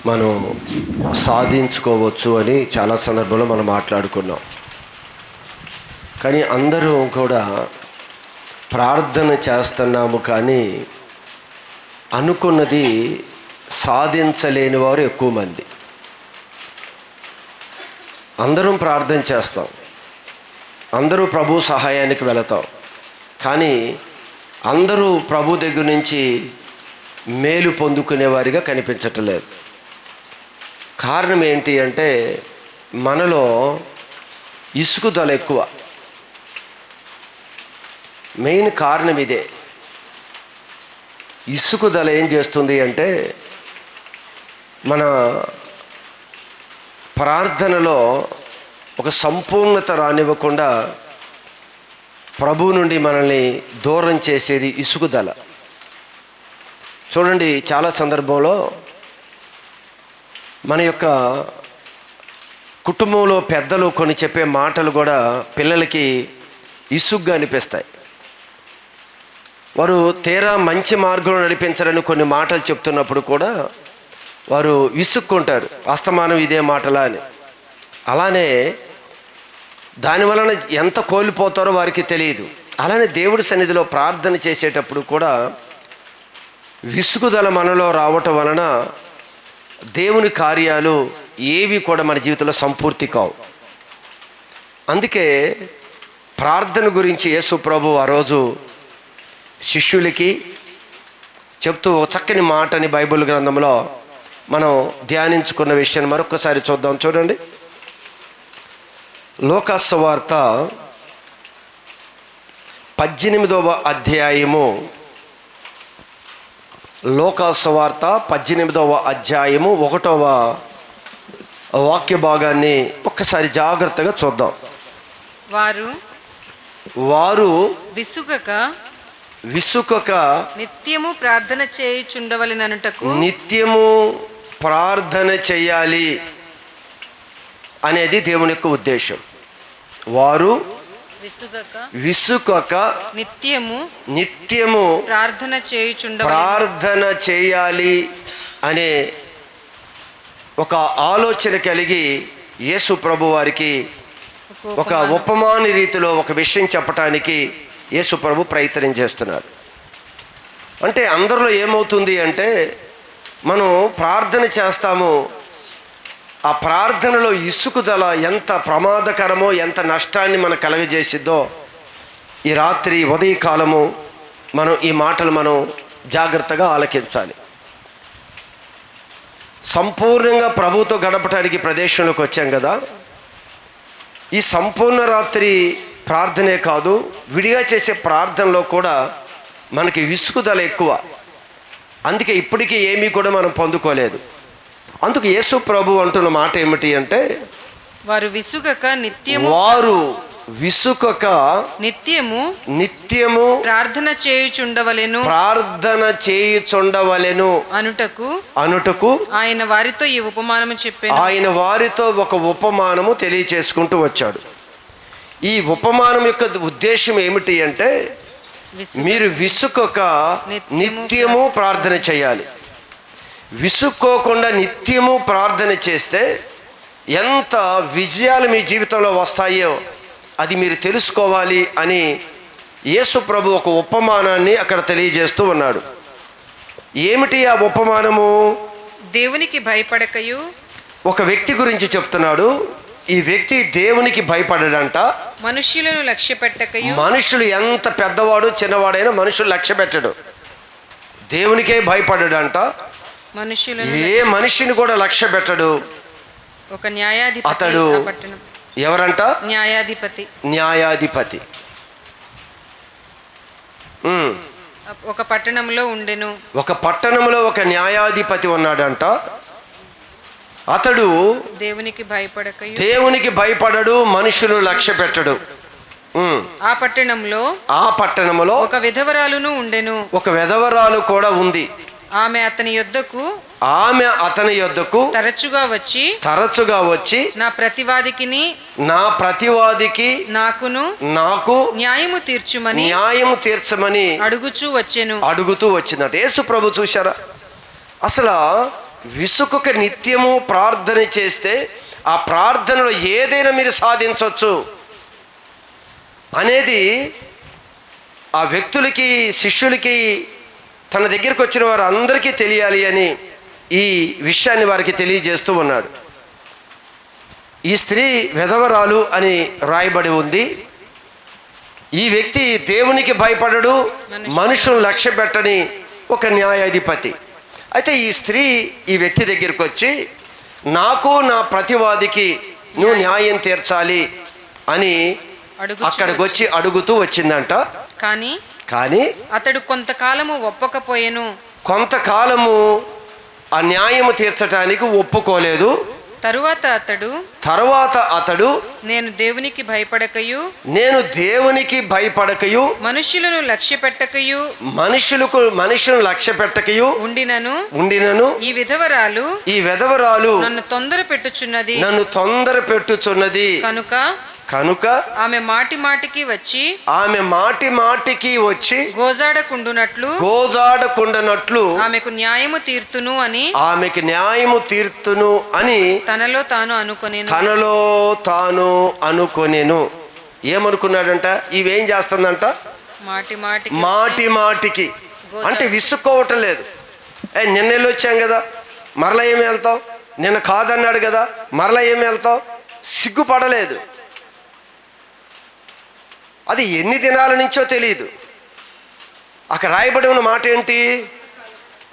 మనం సాధించుకోవచ్చు అని చాలా సందర్భంలో మనం మాట్లాడుకున్నాం. కానీ అందరూ కూడా ప్రార్థన చేస్తున్నాము, కానీ అనుకున్నది సాధించలేని వారు ఎక్కువ మంది. అందరం ప్రార్థన చేస్తాం, అందరూ ప్రభు సహాయానికి వెళతాం, కానీ అందరూ ప్రభు దగ్గర నుంచి మేలు పొందుకునేవారిగా కనిపించట్లేదు. కారణం ఏంటి అంటే మనలో ఇసుకుదల ఎక్కువ. మెయిన్ కారణం ఇదే. ఇసుకుదల ఏం చేస్తుంది అంటే మన ప్రార్థనలో ఒక సంపూర్ణత రానివ్వకుండా ప్రభు నుండి మనల్ని దూరం చేసేది ఇసుకుదల. చూడండి, చాలా సందర్భంలో మన యొక్క కుటుంబంలో పెద్దలు కొన్ని చెప్పే మాటలు కూడా పిల్లలకి ఇసుగ్గా అనిపిస్తాయి. వారు తీరా మంచి మార్గంలో నడిపించాలని కొన్ని మాటలు చెప్తున్నప్పుడు కూడా వారు విసుక్కుంటారు, అస్తమానం ఇదే మాటలా అని. అలానే దానివలన ఎంత కోల్పోతారో వారికి తెలియదు. అలానే దేవుడి సన్నిధిలో ప్రార్థన చేసేటప్పుడు కూడా విసుగుదల మనలో రావటం వలన దేవుని కార్యాలు ఏవి కూడా మన జీవితంలో సంపూర్తి కావు. అందుకే ప్రార్థన గురించి యేసు ప్రభు ఆ రోజు శిష్యులకి చెప్తూ ఒక చక్కని మాటని బైబిల్ గ్రంథంలో మనం ధ్యానించుకున్న విషయాన్ని మరొకసారి చూద్దాం. చూడండి, లోకాసు వార్త 18వ అధ్యాయము, లోకాసు వార్త 18వ అధ్యాయము 1వ వాక్య భాగాన్ని ఒక్కసారి జాగ్రత్తగా చూద్దాం. వారు విసుకక నిత్యము ప్రార్థన చేయుచుండవలెననుటకు, నిత్యము ప్రార్థన చేయాలి అనేది దేవుని యొక్క ఉద్దేశం. వారు విసుకక నిత్యము ప్రార్థన చేయాలి అనే ఒక ఆలోచన కలిగి యేసు ప్రభు వారికి ఒక ఉపమాన రీతిలో ఒక విషయం చెప్పటానికి యేసు ప్రభు ప్రయత్నం చేస్తున్నారు. అంటే అందరిలో ఏమవుతుంది అంటే మనం ప్రార్థన చేస్తాము, ఆ ప్రార్థనలో ఇసుకుదల ఎంత ప్రమాదకరమో, ఎంత నష్టాన్ని మనకు కలగజేసిద్దో ఈ రాత్రి ఉదయకాలము మనం ఈ మాటలు మనం జాగ్రత్తగా ఆలకించాలి. సంపూర్ణంగా ప్రభుతో గడపటానికి ప్రదేశంలోకి వచ్చాం కదా. ఈ సంపూర్ణ రాత్రి ప్రార్థనే కాదు, విడిగా చేసే ప్రార్థనలో కూడా మనకి విసుగుదల ఎక్కువ. అందుకే ఇప్పటికీ ఏమీ కూడా మనం పొందుకోలేదు. అందుకు యేసు ప్రభు అంటున్న మాట ఏమిటి అంటే వారు విసుగక నిత్యము ప్రార్థన చేయుచుండవలెను అనుటకు ఆయన వారితో ఈ ఉపమానము చెప్పాను. ఆయన వారితో ఒక ఉపమానము తెలియచేసుకుంటూ వచ్చాడు. ఈ ఉపమానం యొక్క ఉద్దేశం ఏమిటి అంటే మీరు విసుకొక నిత్యము ప్రార్థన చేయాలి. విసుక్కోకుండా నిత్యము ప్రార్థన చేస్తే ఎంత విజయాలు మీ జీవితంలో వస్తాయో అది మీరు తెలుసుకోవాలి అని యేసు ప్రభు ఒక ఉపమానాన్ని అక్కడ తెలియజేస్తూ ఉన్నాడు. ఏమిటి ఆ ఉపమానము? దేవునికి భయపడకయు, ఒక వ్యక్తి గురించి చెప్తున్నాడు. ఈ వ్యక్తి దేవునికి భయపడడంట, మనుష్యులను లక్ష్య పెట్టకయు. మనుషులు ఎంత పెద్దవాడు చిన్నవాడైనా మనుషులు లక్ష్య పెట్టడు, దేవునికే భయపడడంట. ఏ మనిషిని కూడా లక్ష్య పెట్టడు. ఒక న్యాయాధిపతి, అతడు ఎవరంట? న్యాయాధిపతి. ఒక పట్టణంలో ఉండెను. ఒక పట్టణంలో ఒక న్యాయాధిపతి ఉన్నాడంట. అతడు దేవునికి భయపడడు, మనుషులను లక్ష్య పెట్టడు. ఆ పట్టణంలో ఒక విధవరాలును ఉండెను. ఒక విధవరాలు కూడా ఉంది. ఆమె అతని యొద్దకు తరచుగా వచ్చి నా ప్రతివాదికి నాకు న్యాయము తీర్చమని అడుగుతూ వచ్చిందట. యేసు ప్రభు చూశారా, అసలు విసుకుక నిత్యము ప్రార్థన చేస్తే ఆ ప్రార్థనలో ఏదైనా మీరు సాధించవచ్చు అనేది ఆ వ్యక్తులకి, శిష్యులకి, తన దగ్గరికి వచ్చిన వారు అందరికీ తెలియాలి అని ఈ విషయాన్ని వారికి తెలియజేస్తూ ఉన్నాడు. ఈ స్త్రీ విధవరాలు అని రాయబడి ఉంది. ఈ వ్యక్తి దేవునికి భయపడడు, మనుషులను లక్ష్య పెట్టని ఒక న్యాయాధిపతి. అయితే ఈ స్త్రీ ఈ వ్యక్తి దగ్గరికి వచ్చి, నాకు నా ప్రతివాదికి నువ్వు న్యాయం తీర్చాలి అని అక్కడికి వచ్చి అడుగుతూ వచ్చిందంట. కానీ అతడు కొంతకాలము ఒప్పకపోయెను. కొంతకాలము ఆ న్యాయము తీర్చడానికి ఒప్పుకోలేదు. తరువాత అతడు నేను దేవునికి భయపడకయు మనుషులను లక్ష్య పెట్టకయు ఉండినను ఈ విధవరాలు నన్ను తొందర పెట్టుచున్నది కనుక ఆమె మాటి మాటికి వచ్చి గోజాడకుండునట్లు ఆమెకు న్యాయము తీర్తును అని తనలో తాను అనుకొనెను. ఏమనుకున్నాడంట? ఇవేం చేస్తుందంట? మాటి మాటికి అంటే విసుక్కోవటం లేదు. నిన్నెళ్ళి వచ్చాం కదా, మరలా ఏమి వెళ్తావు? నిన్న కాదన్నాడు కదా, మరలా ఏమి వెళ్తావు? సిగ్గుపడలేదు. అది ఎన్ని దినాల నుంచో తెలియదు. అక్కడ రాయబడి ఉన్న మాట ఏంటి?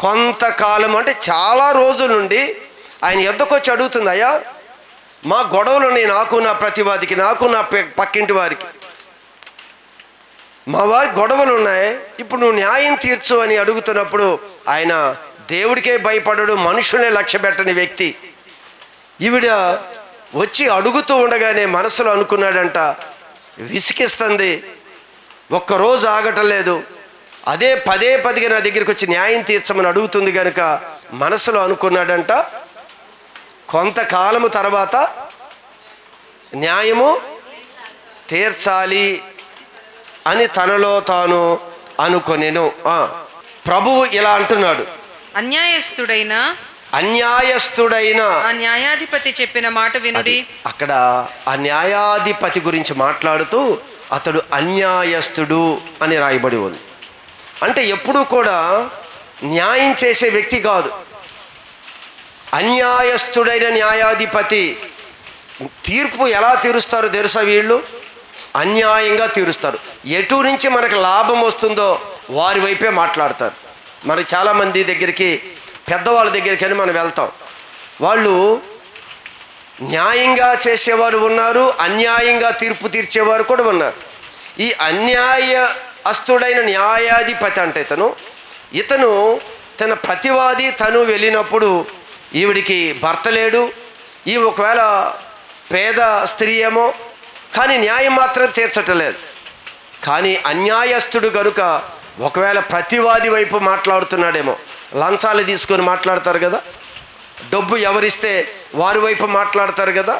కొంతకాలం అంటే చాలా రోజుల నుండి ఆయన ఎద్దకు వచ్చి అడుగుతుంది, అయ్యా మా గొడవలు ఉన్నాయి, నాకు నా ప్రతివాదికి, నాకు నా పక్కింటి వారికి, మా వారి గొడవలు ఉన్నాయి, ఇప్పుడు నువ్వు న్యాయం తీర్చు అని అడుగుతున్నప్పుడు ఆయన దేవుడికే భయపడడు, మనుషులనే లక్ష్య పెట్టని వ్యక్తి. ఈవిడ వచ్చి అడుగుతూ ఉండగానే మనసులో అనుకున్నాడంట, విసికిస్తుంది, ఒక్కరోజు ఆగటం లేదు, అదే పదే నా దగ్గరికి వచ్చి న్యాయం తీర్చమని అడుగుతుంది కనుక మనసులో అనుకున్నాడంట, కొంతకాలము తర్వాత న్యాయము తీర్చాలి అని తనలో తాను అనుకొనెను. ప్రభువు ఇలా అంటున్నాడు, అన్యాయస్తుడైన ఆ న్యాయాధిపతి చెప్పిన మాట వినుడి. అక్కడ ఆ న్యాయాధిపతి గురించి మాట్లాడుతూ అతడు అన్యాయస్తుడు అని రాయబడి ఉంది. అంటే ఎప్పుడూ కూడా న్యాయం చేసే వ్యక్తి కాదు, అన్యాయస్తుడైన న్యాయాధిపతి. తీర్పు ఎలా తీరుస్తారో తెలుసా? వీళ్ళు అన్యాయంగా తీరుస్తారు. ఎటు నుంచి మనకు లాభం వస్తుందో వారి వైపే మాట్లాడతారు. మరి చాలామంది దగ్గరికి, పెద్దవాళ్ళ దగ్గరికి అని మనం వెళ్తాం, వాళ్ళు న్యాయంగా చేసేవారు ఉన్నారు, అన్యాయంగా తీర్పు తీర్చేవారు కూడా ఉన్నారు. ఈ అన్యాయస్తుడైన న్యాయాధిపతి అంటే ఇతను తన ప్రతివాది తను వెళ్ళినప్పుడు ఈవిడికి భర్త లేడు, ఈ ఒకవేళ పేద స్త్రీ ఏమో, కానీ న్యాయం మాత్రం తీర్చటం లేదు. కానీ అన్యాయస్తుడు కనుక ఒకవేళ ప్రతివాది వైపు మాట్లాడుతున్నాడేమో, లంచాలు తీసుకొని మాట్లాడతారు కదా, డబ్బు ఎవరిస్తే వారి వైపు మాట్లాడతారు కదా.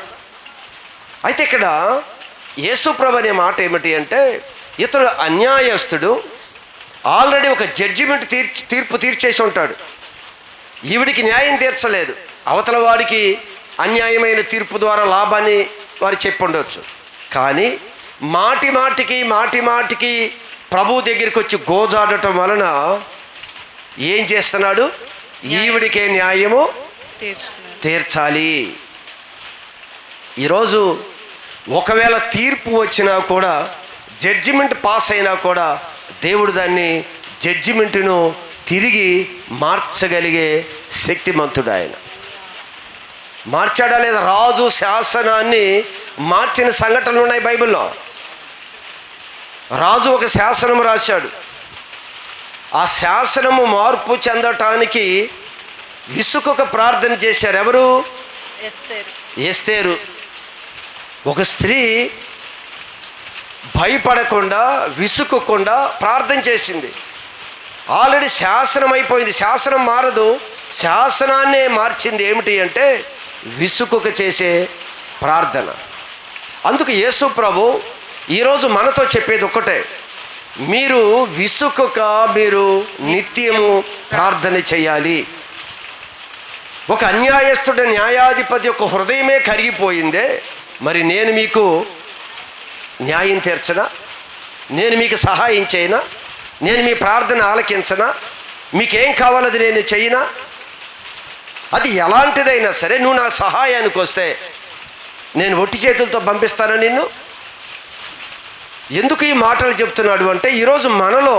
అయితే ఇక్కడ యేసుప్రభు అనే మాట ఏమిటి అంటే, ఇతడు అన్యాయస్తుడు, ఆల్రెడీ ఒక జడ్జిమెంట్ తీర్పు తీర్చేసి ఉంటాడు, ఈవిడికి న్యాయం తీర్చలేదు, అవతల వారికి అన్యాయమైన తీర్పు ద్వారా లాభాన్ని వారు చెప్పుండవచ్చు. కానీ మాటి మాటికి ప్రభు దగ్గరికి వచ్చి గోజాడటం వలన ఏం చేస్తున్నాడు? ఈవిడికే న్యాయము తీర్చాలి. ఈరోజు ఒకవేళ తీర్పు వచ్చినా కూడా, జడ్జిమెంట్ పాస్ అయినా కూడా, దేవుడు దాన్ని జడ్జిమెంటును తిరిగి మార్చగలిగే శక్తిమంతుడు ఆయన. మార్చాడా లేదా? రాజు శాసనాన్ని మార్చిన సంఘటనలు ఉన్నాయి బైబిల్లో. రాజు ఒక శాసనం రాశాడు, ఆ శాసనము మార్పు చెందటానికి విసుకొక ప్రార్థన చేశారు. ఎవరు? ఎస్తేరు. ఒక స్త్రీ భయపడకుండా, విసుక్కోకుండా ప్రార్థన చేసింది. ఆల్రెడీ శాసనం అయిపోయింది, శాసనం మారదు, శాసనాన్నే మార్చింది. ఏమిటి అంటే విసుకొక చేసే ప్రార్థన. అందుకు యేసు ప్రభు ఈరోజు మనతో చెప్పేది ఒక్కటే, మీరు విసుకొక మీరు నిత్యము ప్రార్థన చేయాలి. ఒక అన్యాయస్తుడ న్యాయాధిపతి యొక్క హృదయమే కరిగిపోయిందే, మరి నేను మీకు న్యాయం తీర్చనా? నేను మీకు సహాయం చేయనా? నేను మీ ప్రార్థన ఆలకించనా? మీకేం కావాలో అది నేను చేయనా? అది ఎలాంటిదైనా సరే నువ్వు నా సహాయానికి వస్తే నేను ఒట్టి చేతులతో పంపిస్తాను నిన్ను. ఎందుకు ఈ మాటలు చెప్తున్నాడు అంటే, ఈరోజు మనలో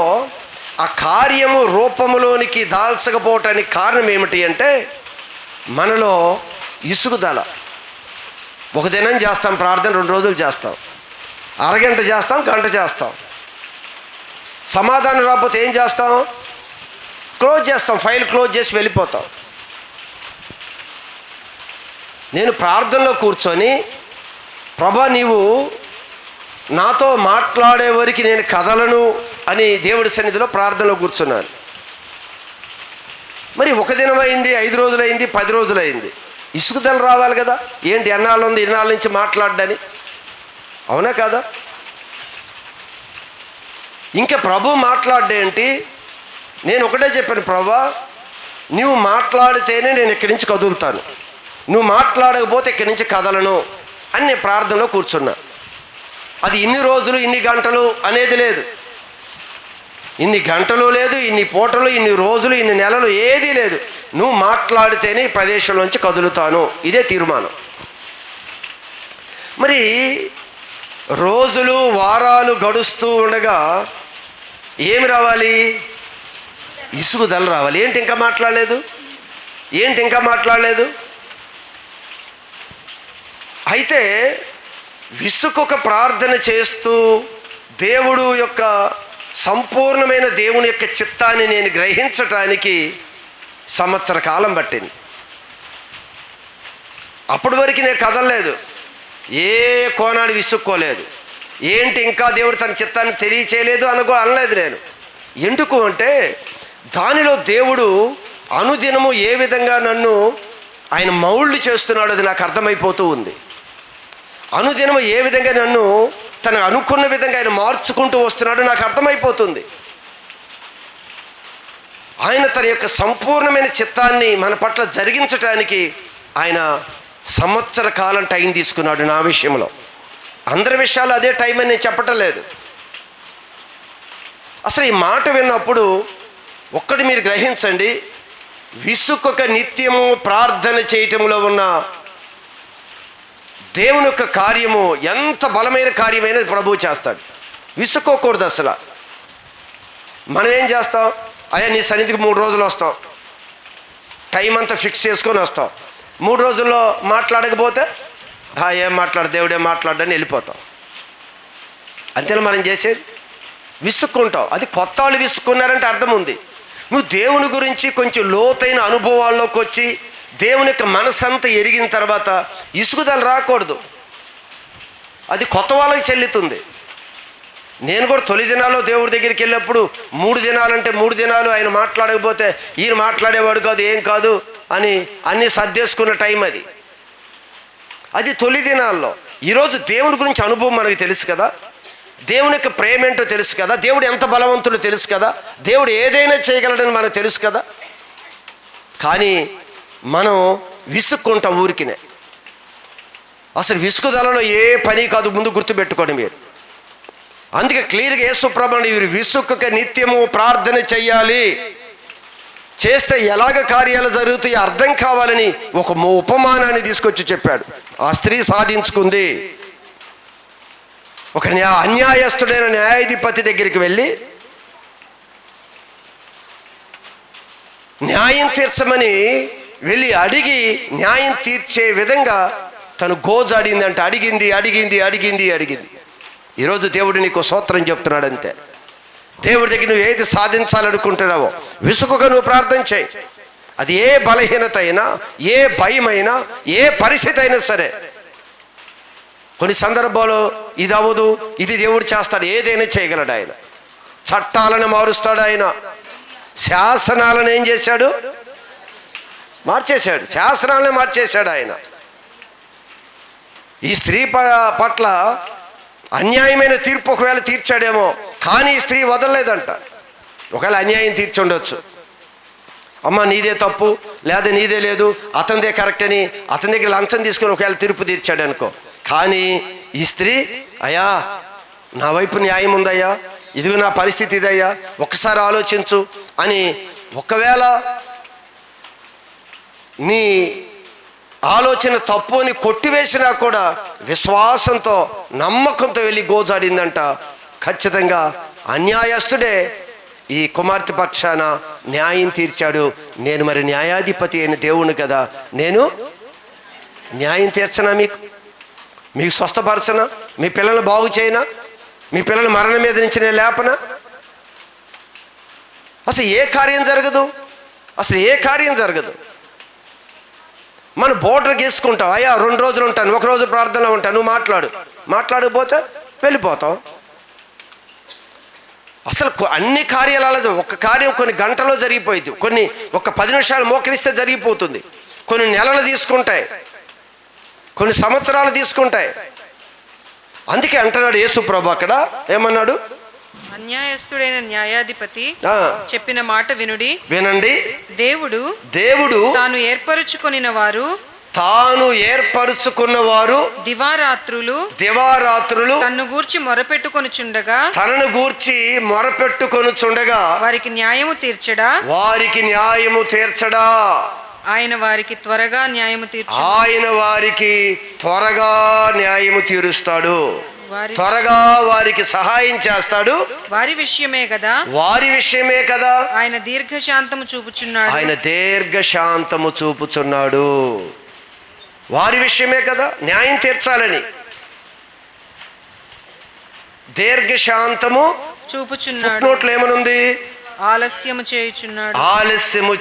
ఆ కార్యము రూపములోనికి దాల్చకపోవటానికి కారణం ఏమిటి అంటే, మనలో ఇసుగుదల. ఒక దినం చేస్తాం ప్రార్థన, 2 రోజులు చేస్తాం, అరగంట చేస్తాం, గంట చేస్తాం. సమాధానం రాకపోతే ఏం చేస్తాం? క్లోజ్ చేస్తాం, ఫైల్ క్లోజ్ చేసి వెళ్ళిపోతాం. నేను ప్రార్థనలో కూర్చొని, ప్రభా నీవు నాతో మాట్లాడే వరకు నేను కదలను అని దేవుడి సన్నిధిలో ప్రార్థనలో కూర్చున్నాను. మరి ఒక దినం అయింది, 5 రోజులైంది, 10 రోజులైంది, ఇసుగుదల రావాలి కదా. ఏంటి ఎన్నాళ్ళు ఉంది, ఇన్నాళ్ళ నుంచి మాట్లాడని, అవునా కదా? ఇంకా ప్రభు మాట్లాడేంటి? నేను ఒకటే చెప్పాను, ప్రభా నువ్వు మాట్లాడితేనే నేను ఇక్కడి నుంచి కదులుతాను, నువ్వు మాట్లాడకపోతే ఇక్కడి నుంచి కదలను అని నేను ప్రార్థనలో కూర్చున్నా. అది ఇన్ని రోజులు, ఇన్ని గంటలు అనేది లేదు, ఇన్ని గంటలు లేదు, ఇన్ని పూటలు, ఇన్ని రోజులు, ఇన్ని నెలలు ఏదీ లేదు. నువ్వు మాట్లాడితేనే ఈ ప్రదేశంలోంచి కదులుతాను, ఇదే తీర్మానం. మరి రోజులు వారాలు గడుస్తూ ఉండగా ఏమి రావాలి? ఇసుగుదల రావాలి. ఏంటి ఇంకా మాట్లాడలేదు? ఏంటి ఇంకా మాట్లాడలేదు? అయితే విసుకొక ప్రార్థన చేస్తూ దేవుడు యొక్క సంపూర్ణమైన దేవుని యొక్క చిత్తాన్ని నేను గ్రహించటానికి సంవత్సర కాలం పట్టింది. అప్పటి వరకు నేను కదలలేదు, ఏ కోణాన్ని విసుక్కోలేదు. ఏంటి ఇంకా దేవుడు తన చిత్తాన్ని తెలియచేయలేదు అనలేదు నేను. ఎందుకు అంటే, దానిలో దేవుడు అనుదినము ఏ విధంగా నన్ను ఆయన మౌల్డ్ చేస్తున్నాడు అది నాకు అర్థమైపోతూ ఉంది. అనుదినము ఏ విధంగా నన్ను తను అనుకున్న విధంగా ఆయన మార్చుకుంటూ వస్తున్నాడు నాకు అర్థమైపోతుంది. ఆయన తన యొక్క సంపూర్ణమైన చిత్తాన్ని మన పట్ల జరిగించటానికి ఆయన సంవత్సర కాలం టైం తీసుకున్నాడు. నా విషయంలో అందరి విషయాలు అదే టైం అని నేను చెప్పటం లేదు. అసలు ఈ మాట విన్నప్పుడు ఒక్కటి మీరు గ్రహించండి, విసుకొక నిత్యము ప్రార్థన చేయటంలో ఉన్న దేవుని యొక్క కార్యము ఎంత బలమైన కార్యమైనది ప్రభువు చేస్తాడు. విసుక్కోకూడదు అసలు. మనం ఏం చేస్తాం? అయ్యా నీ సన్నిధికి 3 రోజులు వస్తాం, టైం అంతా ఫిక్స్ చేసుకొని వస్తాం. 3 రోజుల్లో మాట్లాడకపోతే ఏం మాట్లాడు, దేవుడే మాట్లాడని వెళ్ళిపోతాం. అంతేనా మనం చేసేది? విసుక్కుంటాం. అది కొత్త వాళ్ళు విసుక్కున్నారంటే అర్థం ఉంది. నువ్వు దేవుని గురించి కొంచెం లోతైన అనుభవాల్లోకి వచ్చి దేవుని యొక్క మనసంతా ఎరిగిన తర్వాత ఇసుగుదల రాకూడదు. అది కొత్త వాళ్ళకి చెల్లుతుంది. నేను కూడా తొలి దినాల్లో దేవుడి దగ్గరికి వెళ్ళినప్పుడు 3 దినాలంటే 3 దినాలు ఆయన మాట్లాడకపోతే ఈయన మాట్లాడేవాడు కాదు, ఏం కాదు అని అన్నీ సర్దేసుకున్న టైం అది. అది తొలి దినాల్లో. ఈరోజు దేవుడి గురించి అనుభవం మనకు తెలుసు కదా, దేవుని యొక్క ప్రేమ ఏంటో తెలుసు కదా, దేవుడు ఎంత బలవంతుడో తెలుసు కదా, దేవుడు ఏదైనా చేయగలడని మనకు తెలుసు కదా. కానీ మనం విసుక్కుంటాం ఊరికినే. అసలు విసుగుదలలో ఏ పని కాదు, ముందు గుర్తుపెట్టుకోండి మీరు. అందుకే క్లియర్గా యేసు ప్రభువుని వీరు విసుక్కుక నిత్యము ప్రార్థన చెయ్యాలి, చేస్తే ఎలాగ కార్యాలు జరుగుతాయి అర్థం కావాలని ఒక ఉపమానాన్ని తీసుకొచ్చి చెప్పాడు. ఆ స్త్రీ సాధించుకుంది. ఒక అన్యాయస్తుడైన న్యాయాధిపతి దగ్గరికి వెళ్ళి న్యాయం తీర్చమని వెళ్ళి అడిగి న్యాయం తీర్చే విధంగా తను గోజాడిందంటే అడిగింది అడిగింది అడిగింది అడిగింది. ఈరోజు దేవుడు నీకు స్తోత్రం చెప్తున్నాడు అంతే. దేవుడి దగ్గర నువ్వు ఏది సాధించాలనుకుంటున్నావో విసుగుగా నువ్వు ప్రార్థన చేయి. అది ఏ బలహీనత అయినా, ఏ భయమైనా, ఏ పరిస్థితి అయినా సరే. కొన్ని సందర్భాలు ఇది అవ్వదు, ఇది దేవుడు చేస్తాడు, ఏదైనా చేయగలడు ఆయన. చట్టాలను మారుస్తాడు ఆయన. శాసనాలను ఏం చేశాడు? మార్చేశాడు. శాసనాలనే మార్చేశాడు ఆయన. ఈ స్త్రీ పట్ల అన్యాయమైన తీర్పు ఒకవేళ తీర్చాడేమో, కానీ ఈ స్త్రీ వదలలేదంట. ఒకవేళ అన్యాయం తీర్చుండొచ్చు. అమ్మ నీదే తప్పు, లేదా నీదే లేదు, అతనిదే కరెక్ట్ అని అతని దగ్గర లంచం తీసుకొని ఒకవేళ తీర్పు తీర్చాడు అనుకో. కానీ ఈ స్త్రీ, అయ్యా నా వైపు న్యాయం ఉందయ్యా, ఇదిగో నా పరిస్థితి ఇదయ్యా, ఒక్కసారి ఆలోచించు అని ఒకవేళ నీ ఆలోచన తప్పు అని కొట్టివేసినా కూడా విశ్వాసంతో నమ్మకంతో వెళ్ళి గోజాడిందంట. ఖచ్చితంగా అన్యాయస్తుడే ఈ కుమార్తె పక్షాన న్యాయం తీర్చాడు. నేను మరి న్యాయాధిపతి అయిన దేవుణ్ణి కదా, నేను న్యాయం తీర్చనా, మీకు స్వస్థపరచనా, మీ పిల్లలు బాగు చేయనా, మీ పిల్లల మరణం మీద నుంచి నేను లేపనా? అసలు ఏ కార్యం జరగదు, అసలు ఏ కార్యం జరగదు. మనం బోర్డర్ గీసుకుంటాం, అయ్యా 2 రోజులు ఉంటాను, 1 రోజు ప్రార్థనలో ఉంటాను, నువ్వు మాట్లాడకపోతే వెళ్ళిపోతావు. అసలు అన్ని కార్యాలు ఒక కార్యం కొన్ని గంటలో జరిగిపోయింది, ఒక 10 నిమిషాలు మోకరిస్తే జరిగిపోతుంది, కొన్ని నెలలు తీసుకుంటాయి, కొన్ని సంవత్సరాలు తీసుకుంటాయి. అందుకే అంటున్నాడు యేసు ప్రభు అక్కడ ఏమన్నాడు, అన్యాయస్తుడైన న్యాయాధిపతి చెప్పిన మాట వినండి. దేవుడు తాను ఏర్పరుచుకున్న వారు దివారాత్రులు తనను గూర్చి మొరపెట్టుకొనుచుండగా వారికి న్యాయము తీర్చడా ఆయన వారికి త్వరగా న్యాయము తీరుస్తాడు, త్వరగా వారికి సహాయం చేస్తాడు. వారి విషయమే కదా ఆయన దీర్ఘశాంతము చూపుచున్నాడు. వారి విషయమే కదా న్యాయం తీర్చాలని దీర్ఘశాంతము చూపుచున్నాడు. నోట్లు ఏమనుంది, ఆలస్యము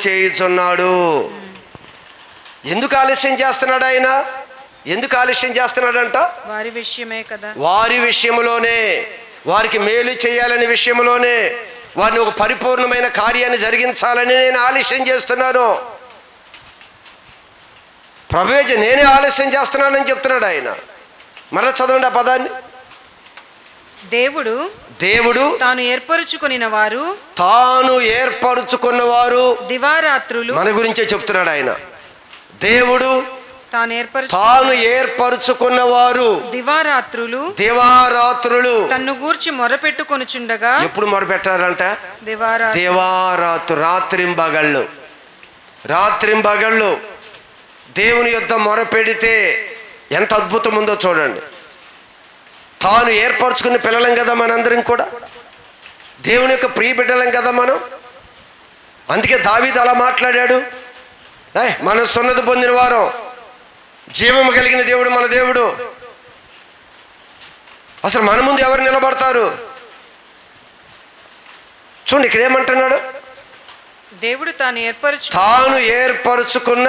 చేయుచున్నాడు. ఎందుకు ఆలస్యం చేస్తున్నాడు ఆయన? ఎందుకు ఆలస్యం చేస్తున్నాడంట? వారి విషయంలోనే, వారికి మేలు చేయాలనే విషయంలోనే, వారిని ఒక పరిపూర్ణమైన కార్యాన్ని జరిగించాలని నేను ఆలస్యం చేస్తున్నాను. ప్రభువేజ నేనే ఆలస్యం చేస్తున్నానని చెప్తున్నాడు ఆయన. మరలా చదవండి ఆ పదాన్ని. దేవుడు తాను ఏర్పరుచుకున్న వారు దివారాత్రులు, మన గురించే చెప్తున్నాడు ఆయన. దేవుడు తాను ఏర్పరుచుకున్న వారు దివారాత్రులు తన్ను గూర్చి మొరపెట్టుకొనుచుండగా. ఎప్పుడు మొరపెట్టారంట? రాత్రింబగళ్ళు దేవుని యొద్ద మొరపెడితే ఎంత అద్భుతం ఉందో చూడండి. తాను ఏర్పరచుకున్న పిల్లలం కదా మనందరం కూడా, దేవుని యొక్క ప్రియ బిడ్డలం కదా మనం. అందుకే దావీదు అలా మాట్లాడాడు, మనం సున్నతి పొందిన వారం, జీవము కలిగిన దేవుడు మన దేవుడు. అసలు మన ముందు ఎవరు నిలబడతారు? చూడండి ఇక్కడ ఏమంటున్నాడు, దేవుడు తాను ఏర్పరుచుకున్న.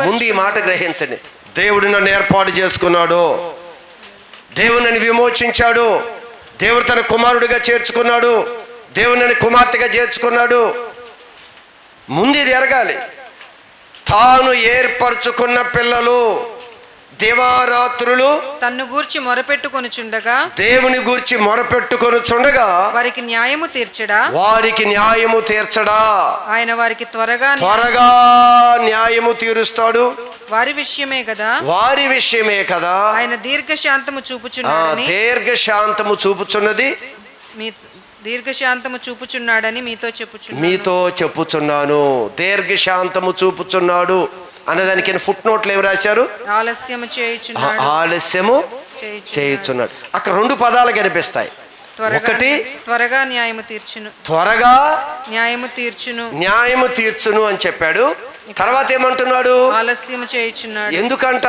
ముందు ఈ మాట గ్రహించండి, దేవుడు నన్ను ఏర్పాటు చేసుకున్నాడు, దేవుడు నన్ను విమోచించాడు, దేవుడు తన కుమారుడిగా చేర్చుకున్నాడు, దేవుడు నన్ను కుమార్తెగా చేర్చుకున్నాడు. ముందు ఇది ఎరగాలి. తాను ఏర్పరచుకున్న పిల్లలు దివారాత్రులు తన్ను గూర్చి మొరపెట్టుకొనుచుండగా, దేవుని గూర్చి మొరపెట్టుకొనుచుండగా వారికి న్యాయము తీర్చడా ఆయన వారికి త్వరగా న్యాయము తీరుస్తాడు. వారి విషయమే కదా ఆయన దీర్ఘశాంతము చూపుచున్నాడని మీతో చెప్పుచున్నాను. దీర్ఘశాంతము చూపుచున్నాడు అన్నదానికి ఫుట్ నోట్లు ఏమి రాశారు? ఆలస్యము చేయుచున్నాడు. అక్కడ 2 పదాలు కనిపిస్తాయి. ఒకటి త్వరగా న్యాయము తీర్చును అని చెప్పాడు. తర్వాత ఏమంటున్నాడు? ఆలస్యము చేయుచున్నాడు. ఎందుకంట?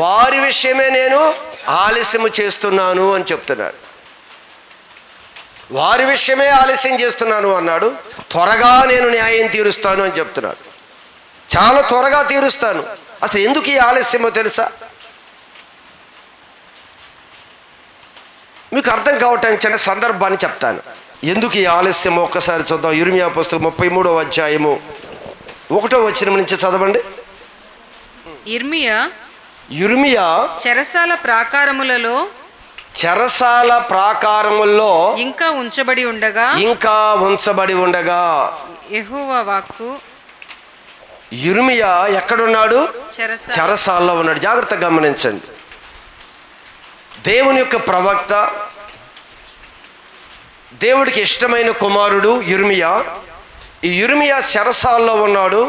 వారి విషయమే నేను ఆలస్యము చేస్తున్నాను అని చెప్తున్నాడు. వారి విషయమే ఆలస్యం చేస్తున్నాను అన్నాడు. త్వరగా నేను న్యాయం తీరుస్తాను అని చెప్తున్నాడు. చాలా త్వరగా తీరుస్తాను. అసలు ఎందుకు ఈ ఆలస్యమో తెలుసా? మీకు అర్థం కావటానికి చిన్న సందర్భాన్ని చెప్తాను. ఎందుకు ఈ ఆలస్యమో ఒక్కసారి చూద్దాం. యిర్మీయా పుస్తకం 33వ అధ్యాయము 1వ వచనం నుంచి చదవండి. యిర్మీయా చెరసాల ప్రాకారములలో ఇంకా ఉంచబడి ఉండగా యెహోవా వాక్కు యిర్మీయా ఎక్కడున్నాడు? చెరసాల చెరసాల్లో ఉన్నాడు. జాగ్రత్తగా గమనించండి. దేవుని యొక్క ప్రవక్త, దేవుడికి ఇష్టమైన కుమారుడు యిర్మీయా. ఈ యిర్మీయా చెరసాల్లో ఉన్నాడు.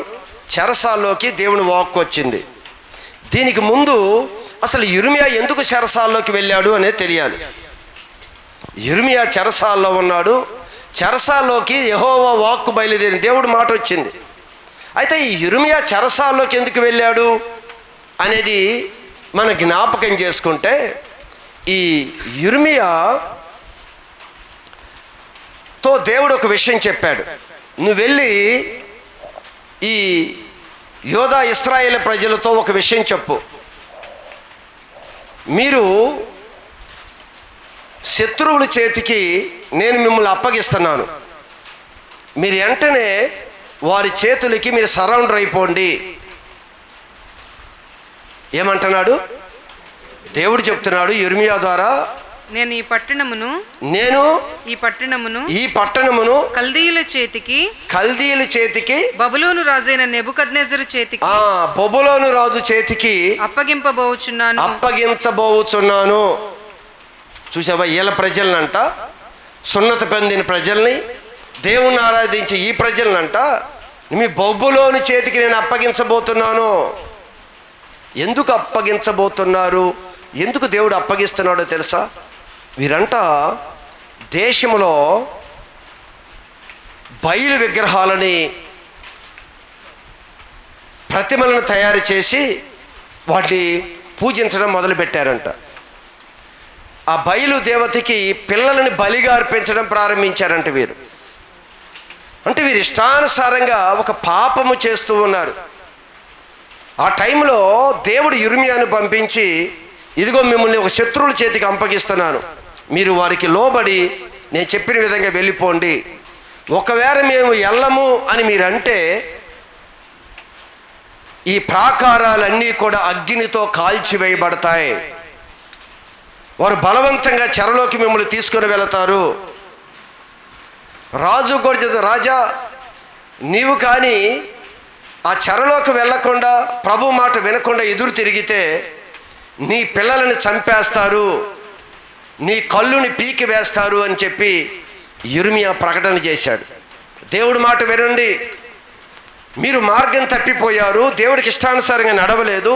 చెరసాల్లోకి దేవుని వాక్కు వచ్చింది. దీనికి ముందు అసలు యిర్మీయా ఎందుకు చెరసాల్లోకి వెళ్ళాడు అనేది తెలియాలి. యిర్మీయా చెరసాల్లో ఉన్నాడు. చెరసాల్లోకి యెహోవా వాక్కు బయలుదేరింది, దేవుడి మాట వచ్చింది. అయితే ఈ యిర్మీయా చెరసాల్లోకి ఎందుకు వెళ్ళాడు అనేది మనం జ్ఞాపకం చేసుకుంటే, ఈ యిర్మీయాతో దేవుడు ఒక విషయం చెప్పాడు. నువ్వు వెళ్ళి ఈ యోధా ఇశ్రాయేలు ప్రజలతో ఒక విషయం చెప్పు. మీరు శత్రువుల చేతికి నేను మిమ్మల్ని అప్పగిస్తున్నాను. మీరు వెంటనే వారి చేతులకి మీరు సరౌండర్ అయిపోండి. ఏమంటున్నాడు? దేవుడు చెప్తున్నాడు యిర్మీయా ద్వారా, నేను ఈ పట్టణమును కల్దీయుల చేతికి బబులోను రాజైన నెబుకద్నెజరు చేతికి బబులోను రాజు చేతికి అప్పగింపబోచున్నాను. చూసావా? వీళ్ళ ప్రజలనంట, సున్నత పొందిన ప్రజల్ని, దేవుణ్ణి ఆరాధించే ఈ ప్రజలనంట మీ బబులోను చేతికి నేను అప్పగించబోతున్నాను. ఎందుకు అప్పగించబోతున్నారు? ఎందుకు దేవుడు అప్పగిస్తున్నాడో తెలుసా? వీరంట దేశంలో బయలు విగ్రహాలని, ప్రతిమలను తయారు చేసి వాటిని పూజించడం మొదలుపెట్టారంట. ఆ బయలు దేవతకి పిల్లలని బలిగా అర్పించడం ప్రారంభించారంట వీరు. అంటే వీరు ఇష్టానుసారంగా ఒక పాపము చేస్తూ ఉన్నారు. ఆ టైంలో దేవుడు యిర్మీయాను పంపించి, ఇదిగో మిమ్మల్ని ఒక శత్రువుల చేతికి అప్పగిస్తున్నాను, మీరు వారికి లోబడి నేను చెప్పిన విధంగా వెళ్ళిపోండి. ఒకవేళ మేము వెళ్ళము అని మీరంటే ఈ ప్రాకారాలన్నీ కూడా అగ్నితో కాల్చివేయబడతాయి. వారు బలవంతంగా చెరలోకి మిమ్మల్ని తీసుకొని వెళతారు. రాజు కూడా, రాజా నీవు కానీ ఆ చెరలోకి వెళ్ళకుండా ప్రభు మాట వినకుండా ఎదురు తిరిగితే నీ పిల్లలని చంపేస్తారు, నీ కళ్ళుని పీకి వేస్తారు అని చెప్పి యిర్మీయా ప్రకటన చేశాడు. దేవుడి మాట వినండి, మీరు మార్గం తప్పిపోయారు, దేవుడికి ఇష్టానుసారంగా నడవలేదు.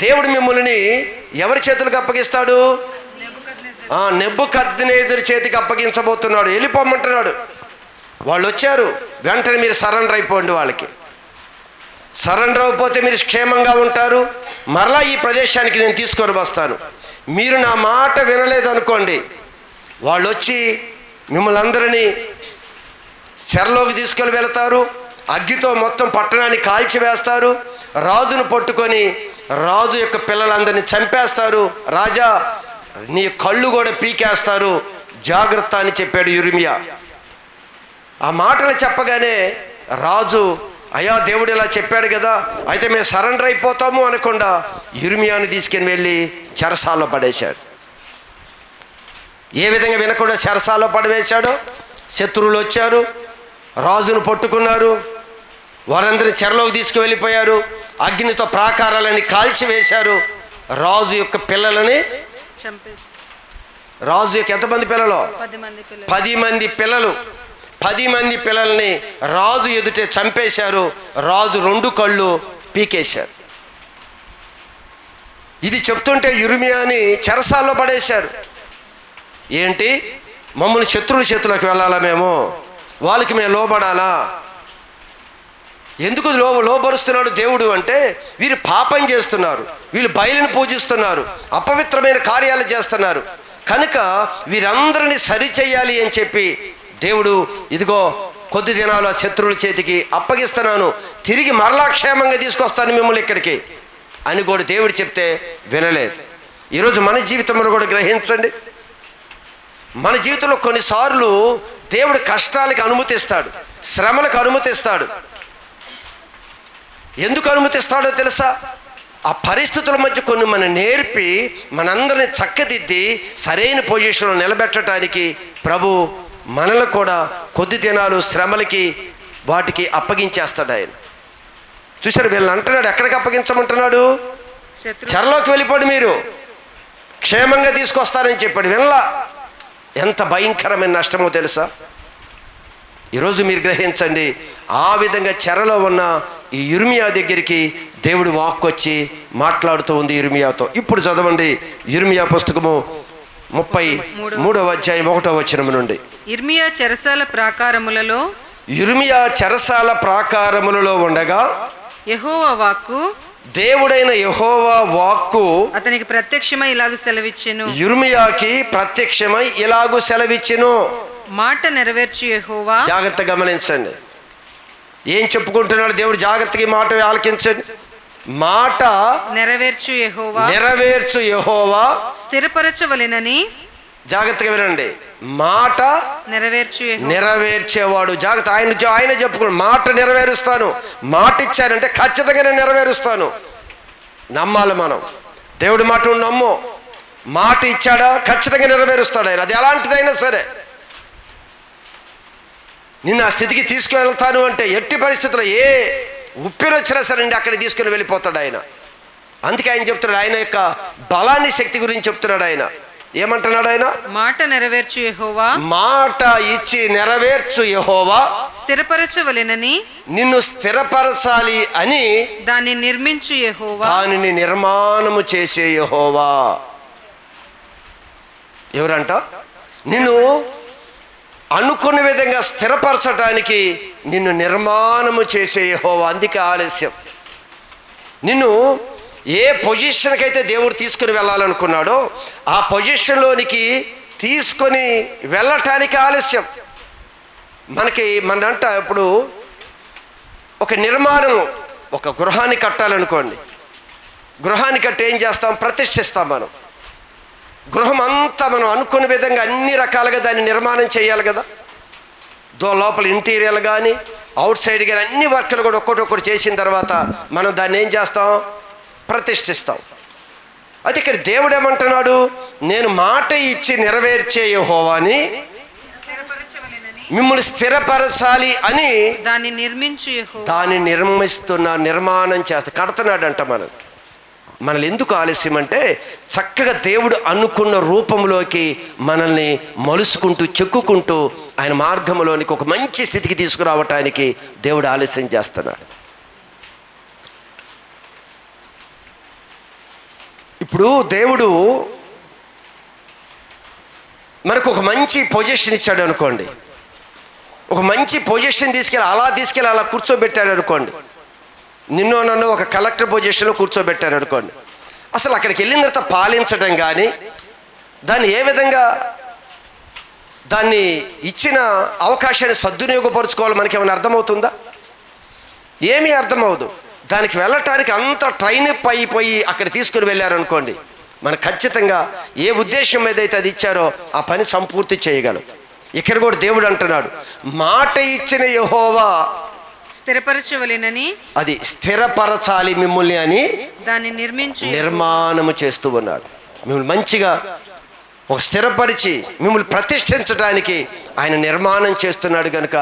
దేవుడు మిమ్మల్ని ఎవరి చేతులకు అప్పగిస్తాడు? నెబుకద్నెజరు చేతికి అప్పగించబోతున్నాడు. వెళ్ళిపోమంటున్నాడు. వాళ్ళు వచ్చారు, వెంటనే మీరు సరెండర్ అయిపోండి. వాళ్ళకి సరెండర్ అయిపోతే మీరు క్షేమంగా ఉంటారు. మరలా ఈ ప్రదేశానికి నేను తీసుకొని వస్తాను. మీరు నా మాట వినలేదనుకోండి, వాళ్ళు వచ్చి మిమ్మల్ని అందరినీ చెరలోకి తీసుకొని వెళతారు. అగ్గితో మొత్తం పట్టణాన్ని కాల్చివేస్తారు. రాజును పట్టుకొని రాజు యొక్క పిల్లలందరినీ చంపేస్తారు. రాజా నీ కళ్ళు కూడా పీకేస్తారు, జాగ్రత్త అని చెప్పాడు యిర్మీయా. ఆ మాటలు చెప్పగానే రాజు, అయ్యా దేవుడు ఇలా చెప్పాడు కదా, అయితే మేము సరెండర్ అయిపోతాము అనకుండా యిర్మీయాను తీసుకుని వెళ్ళి చెరసాల్లో పడేశాడు. ఏ విధంగా వినకుండా చెరసాల్లో పడవేశాడో, శత్రువులు వచ్చారు, రాజును పట్టుకున్నారు, వారందరినీ చెరలోకి తీసుకువెళ్ళిపోయారు. అగ్నితో ప్రాకారాలని కాల్చివేశారు. రాజు యొక్క పిల్లలని చంపేసి, రాజు యొక్క ఎంతమంది పిల్లలు? 10 మంది పిల్లలు. 10 మంది పిల్లల్ని రాజు ఎదుటే చంపేశారు. రాజు 2 కళ్ళు పీకేశారు. ఇది చెప్తుంటే యిర్మీయాని చెరసాల్లో పడేశారు. ఏంటి, మమ్మల్ని శత్రువుల చేతులకు వెళ్ళాలా? మేము వాళ్ళకి మేము లోబడాలా? ఎందుకు లోబరుస్తున్నాడు దేవుడు అంటే, వీరు పాపం చేస్తున్నారు, వీళ్ళు బయలుని పూజిస్తున్నారు, అపవిత్రమైన కార్యాలు చేస్తున్నారు. కనుక వీరందరినీ సరిచేయాలి అని చెప్పి దేవుడు, ఇదిగో కొద్ది దినాలు ఆ శత్రువుల చేతికి అప్పగిస్తున్నాను, తిరిగి మరలా క్షేమంగా తీసుకొస్తాను మిమ్మల్ని ఇక్కడికి అని కూడా దేవుడు చెప్తే వినలేదు. ఈరోజు మన జీవితంలో కూడా గ్రహించండి. మన జీవితంలో కొన్నిసార్లు దేవుడు కష్టాలకు అనుమతిస్తాడు, శ్రమలకు అనుమతిస్తాడు. ఎందుకు అనుమతిస్తాడో తెలుసా? ఆ పరిస్థితుల మధ్య కొన్ని మనం నేర్పి మనందరినీ చక్కదిద్ది సరైన పొజిషన్లో నిలబెట్టడానికి ప్రభు మనల్ని కూడా కొద్ది దినాలు శ్రమలకి వాటికి అప్పగించేస్తాడు ఆయన. చూశారు, వీళ్ళని అంటున్నాడు, ఎక్కడికి అప్పగించమంటున్నాడు? శత్రు చెరలోకి వెళ్ళిపోండి, మీరు క్షేమంగా తీసుకొస్తారని చెప్పాడు. వినలా. ఎంత భయంకరమైన నష్టమో తెలుసా? ఈరోజు మీరు గ్రహించండి, ఆ విధంగా చెరలో ఉన్న ఈ యిర్మీయా దగ్గరికి దేవుడు వాక్కొచ్చి మాట్లాడుతూ ఉంది యిర్మీయాతో. ఇప్పుడు చదవండి యిర్మీయా పుస్తకము 33వ అధ్యాయం 1వ వచనం నుండి. ఇర్మియా చెరసాల ప్రాకారములలో యిర్మీయా చెరసాల ప్రాకారములలో ఉండగా యెహోవా వాక్కు దేవుడైన యెహోవా వాక్కు అతనికి ప్రత్యక్షమై ఇలాగు సెలవిచ్చెను. యిర్మీయాకి ప్రత్యక్షమై ఇలాగు సెలవిచ్చెను. మాట నెరవేర్చు యెహోవా. జాగ్రత్త గమనించండి, ఏం చెప్పుకుంటున్నాడు దేవుడు? జాగ్రత్తగా ఈ మాట ఆలకించండి. మాట నెరవేర్చు యెహోవా నెరవేర్చు యెహోవా. స్థిరపరచవలెనని. జాగ్రత్తగా వినండి, మాట నెరవేర్చు యెహోవా. నెరవేర్చేవాడు. జాగ్రత్త, ఆయన చెప్పుకోండి, మాట నెరవేరుస్తాను. మాట ఇచ్చానంటే ఖచ్చితంగా నేను నెరవేరుస్తాను. నమ్మాలి మనం. దేవుడి మాట నమ్ము. మాట ఇచ్చాడా ఖచ్చితంగా నెరవేరుస్తాడు ఆయన. అది ఎలాంటిదైనా సరే. నిన్ను ఆ స్థితికి తీసుకువెళ్తాను అంటే ఎట్టి పరిస్థితుల్లో ఏ ఉప్పిరి వచ్చినా సరే అండి అక్కడికి తీసుకుని వెళ్ళిపోతాడు ఆయన. అందుకే ఆయన చెప్తున్నాడు, ఆయన యొక్క బలాన్ని, శక్తి గురించి చెప్తున్నాడు ఆయన. ఏమంటున్నాడు ఆయన? మాట నెరవేర్చు యెహోవా. మాట ఇచ్చి నెరవేర్చు యెహోవా. స్థిరపరచవలెనని. నిన్ను స్థిరపరచాలి అని. దాన్ని నిర్మించు యెహోవా. దానిని నిర్మాణము చేసే యెహోవా. ఎవరంట? నిన్ను అనుకున్న విధంగా స్థిరపరచటానికి నిన్ను నిర్మాణము చేసే యెహోవా. అందుకే ఆలస్యం. నిన్ను ఏ పొజిషన్కి అయితే దేవుడు తీసుకుని వెళ్ళాలనుకున్నాడో ఆ పొజిషన్లోనికి తీసుకొని వెళ్ళటానికి ఆలస్యం. మనంట ఇప్పుడు ఒక నిర్మాణం, ఒక గృహాన్ని కట్టాలనుకోండి. గృహాన్ని కట్టి ఏం చేస్తాం? ప్రతిష్ఠిస్తాం మనం. గృహం అంతా మనం అనుకున్న విధంగా అన్ని రకాలుగా దాన్ని నిర్మాణం చేయాలి కదా. లోపల ఇంటీరియర్ కానీ అవుట్ సైడ్ కానీ అన్ని వర్కులు కూడా ఒక్కొక్కటి చేసిన తర్వాత మనం దాన్ని ఏం చేస్తాం? ప్రతిష్ఠిస్తాం. అది ఇక్కడ దేవుడు ఏమంటున్నాడు? నేను మాట ఇచ్చి నెరవేర్చే యెహోవాని, మిమ్మల్ని స్థిరపరచాలి అని దాన్ని నిర్మించు యెహోవా. దాన్ని నిర్మాణం చేస్తా, కడుతున్నాడంట. మనల్ని ఎందుకు ఆలస్యం అంటే చక్కగా దేవుడు అనుకున్న రూపంలోకి మనల్ని మలుసుకుంటూ చెక్కుకుంటూ ఆయన మార్గంలోనికి ఒక మంచి స్థితికి తీసుకురావటానికి దేవుడు ఆలస్యం చేస్తున్నాడు. ఇప్పుడు దేవుడు మనకు ఒక మంచి పొజిషన్ ఇచ్చాడు అనుకోండి. ఒక మంచి పొజిషన్ తీసుకెళ్ళి అలా కూర్చోబెట్టాడు అనుకోండి. నిన్ను నన్ను ఒక కలెక్టర్ పొజిషన్లో కూర్చోబెట్టారు అనుకోండి. అసలు అక్కడికి వెళ్ళిన తర్వాత పాలించడం కానీ, దాన్ని ఏ విధంగా దాన్ని ఇచ్చిన అవకాశాన్ని సద్వినియోగపరుచుకోవాలి మనకేమైనా అర్థమవుతుందా? ఏమీ అర్థమవుదు. దానికి వెళ్ళటానికి అంత ట్రైనప్ అయిపోయి అక్కడ తీసుకుని వెళ్ళారనుకోండి, మనకు ఖచ్చితంగా ఏ ఉద్దేశం ఏదైతే అది ఇచ్చారో ఆ పని సంపూర్తి చేయగలం. ఇక్కడ కూడా దేవుడు అంటున్నాడు, మాట ఇచ్చిన యెహోవా స్థిరపరచవలెనని. అది స్థిరపరచాలి మిమ్మల్ని అని దాన్ని నిర్మించు నిర్మాణము చేస్తూ ఉన్నాడు. మిమ్మల్ని మంచిగా ఒక స్థిరపరిచి మిమ్మల్ని ప్రతిష్ఠించడానికి ఆయన నిర్మాణం చేస్తున్నాడు కనుక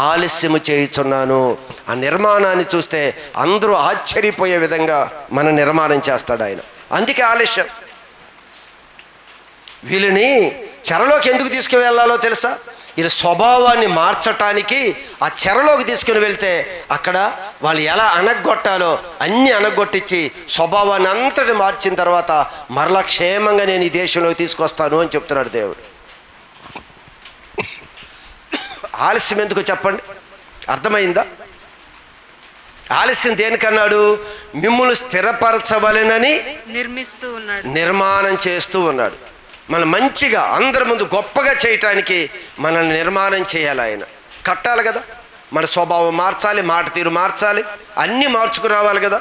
ఆలస్యము చేయుచున్నాను. ఆ నిర్మాణాన్ని చూస్తే అందరూ ఆశ్చర్యపోయే విధంగా మన నిర్మాణం చేస్తాడు ఆయన. అందుకే ఆలస్యం. వీళ్ళని చెరలోకి ఎందుకు తీసుకువెళ్ళాలో తెలుసా? వీళ్ళ స్వభావాన్ని మార్చటానికి ఆ చెరలోకి తీసుకుని వెళ్తే అక్కడ వాళ్ళు ఎలా అనగొట్టాలో అన్నీ అనగొట్టించి స్వభావాన్ని అంతటి మార్చిన తర్వాత మరలా క్షేమంగా నేను ఈ దేశంలోకి తీసుకొస్తాను అని చెప్తున్నాడు దేవుడు. ఆలస్యం ఎందుకు చెప్పండి? అర్థమైందా? ఆలస్యం దేనికన్నాడు? మిమ్మల్ని స్థిరపరచవలెనని నిర్మిస్తూ ఉన్నాడు, నిర్మాణం చేస్తూ ఉన్నాడు. మనం మంచిగా అందరి ముందు గొప్పగా చేయటానికి మనల్ని నిర్మాణం చేయాలి ఆయన. కట్టాలి కదా, మన స్వభావం మార్చాలి, మాట తీరు మార్చాలి, అన్నీ మార్చుకురావాలి కదా.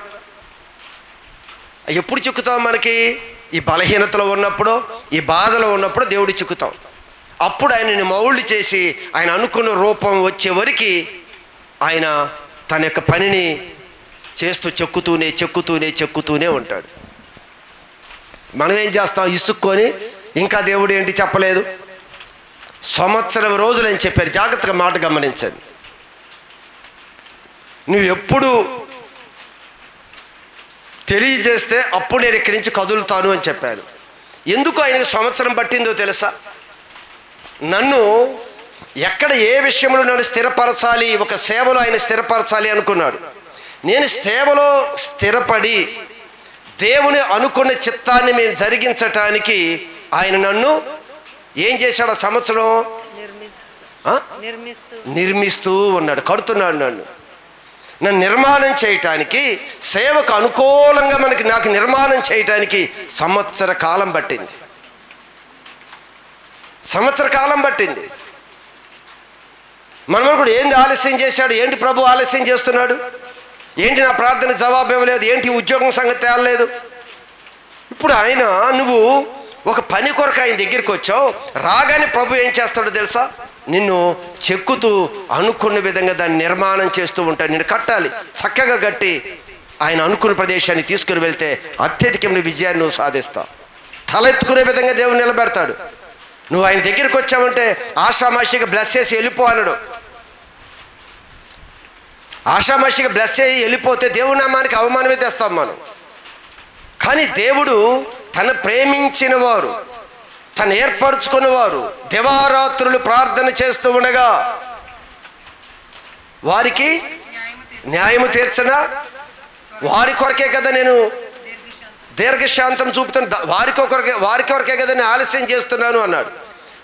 ఎప్పుడు చిక్కుతాం? మనకి ఈ బలహీనతలో ఉన్నప్పుడు, ఈ బాధలో ఉన్నప్పుడు దేవుడు చిక్కుతాం. అప్పుడు ఆయనని మౌల్డ్ చేసి ఆయన అనుకున్న రూపం వచ్చే వరకు ఆయన తన యొక్క పనిని చేస్తూ చెక్కుతూనే ఉంటాడు. మనం ఏం చేస్తాం? ఇసుక్కొని ఇంకా దేవుడు ఏంటి చెప్పలేదు, సంవత్సరం రోజులు అని చెప్పారు. జాగ్రత్తగా మాట గమనించండి. నువ్వు ఎప్పుడు తెలియజేస్తే అప్పుడు నేను ఇక్కడి నుంచి కదులుతాను అని చెప్పాను. ఎందుకు ఆయనకు సంవత్సరం పట్టిందో తెలుసా? నన్ను ఎక్కడ ఏ విషయంలో నన్ను స్థిరపరచాలి, ఒక సేవలో ఆయన స్థిరపరచాలి అనుకున్నాడు. నేను సేవలో స్థిరపడి దేవుని అనుకున్న చిత్తాన్ని మీరు జరిగించటానికి ఆయన నన్ను ఏం చేశాడు? ఆ సంవత్సరం నిర్మిస్తూ ఉన్నాడు, కడుతున్నాడు. నన్ను నిర్మాణం చేయటానికి, సేవకు అనుకూలంగా నాకు నిర్మాణం చేయటానికి సంవత్సర కాలం పట్టింది. మనం కూడా ఏంది ఆలస్యం చేశాడు? ఏంటి ప్రభు ఆలస్యం చేస్తున్నాడు? ఏంటి నా ప్రార్థన జవాబు ఇవ్వలేదు? ఏంటి ఉద్యోగం సంగతి తేలలేదు? ఇప్పుడు ఆయన, నువ్వు ఒక పని కొరకు ఆయన దగ్గరికి వచ్చావు. రాగానే ప్రభు ఏం చేస్తాడో తెలుసా? నిన్ను చెక్కుతూ అనుకున్న విధంగా దాన్ని నిర్మాణం చేస్తూ ఉంటాడు. నిన్ను కట్టాలి, చక్కగా కట్టి ఆయన అనుకున్న ప్రదేశాన్ని తీసుకుని వెళ్తే అత్యధికమైన విజయాన్ని నువ్వు సాధిస్తావు. తలెత్తుకునే విధంగా దేవుడు నిలబెడతాడు. నువ్వు ఆయన దగ్గరికి వచ్చావంటే ఆషామాషిగా బ్లెస్ చేసి వెళ్ళిపో అనడు. ఆషామాషిగా బ్లెస్ చేసి వెళ్ళిపోతే దేవుడి నామానికి అవమానమే తెస్తాం మనం. కానీ దేవుడు తన ప్రేమించిన వారు, తను ఏర్పరచుకున్నవారు దివారాత్రులు ప్రార్థన చేస్తూ ఉండగా వారికి న్యాయము తీర్చనా? వారి కొరకే కదా నేను దీర్ఘశాంతం చూపుతాను, వారి కొరకే కదా నేను ఆలస్యం చేస్తున్నాను అన్నాడు.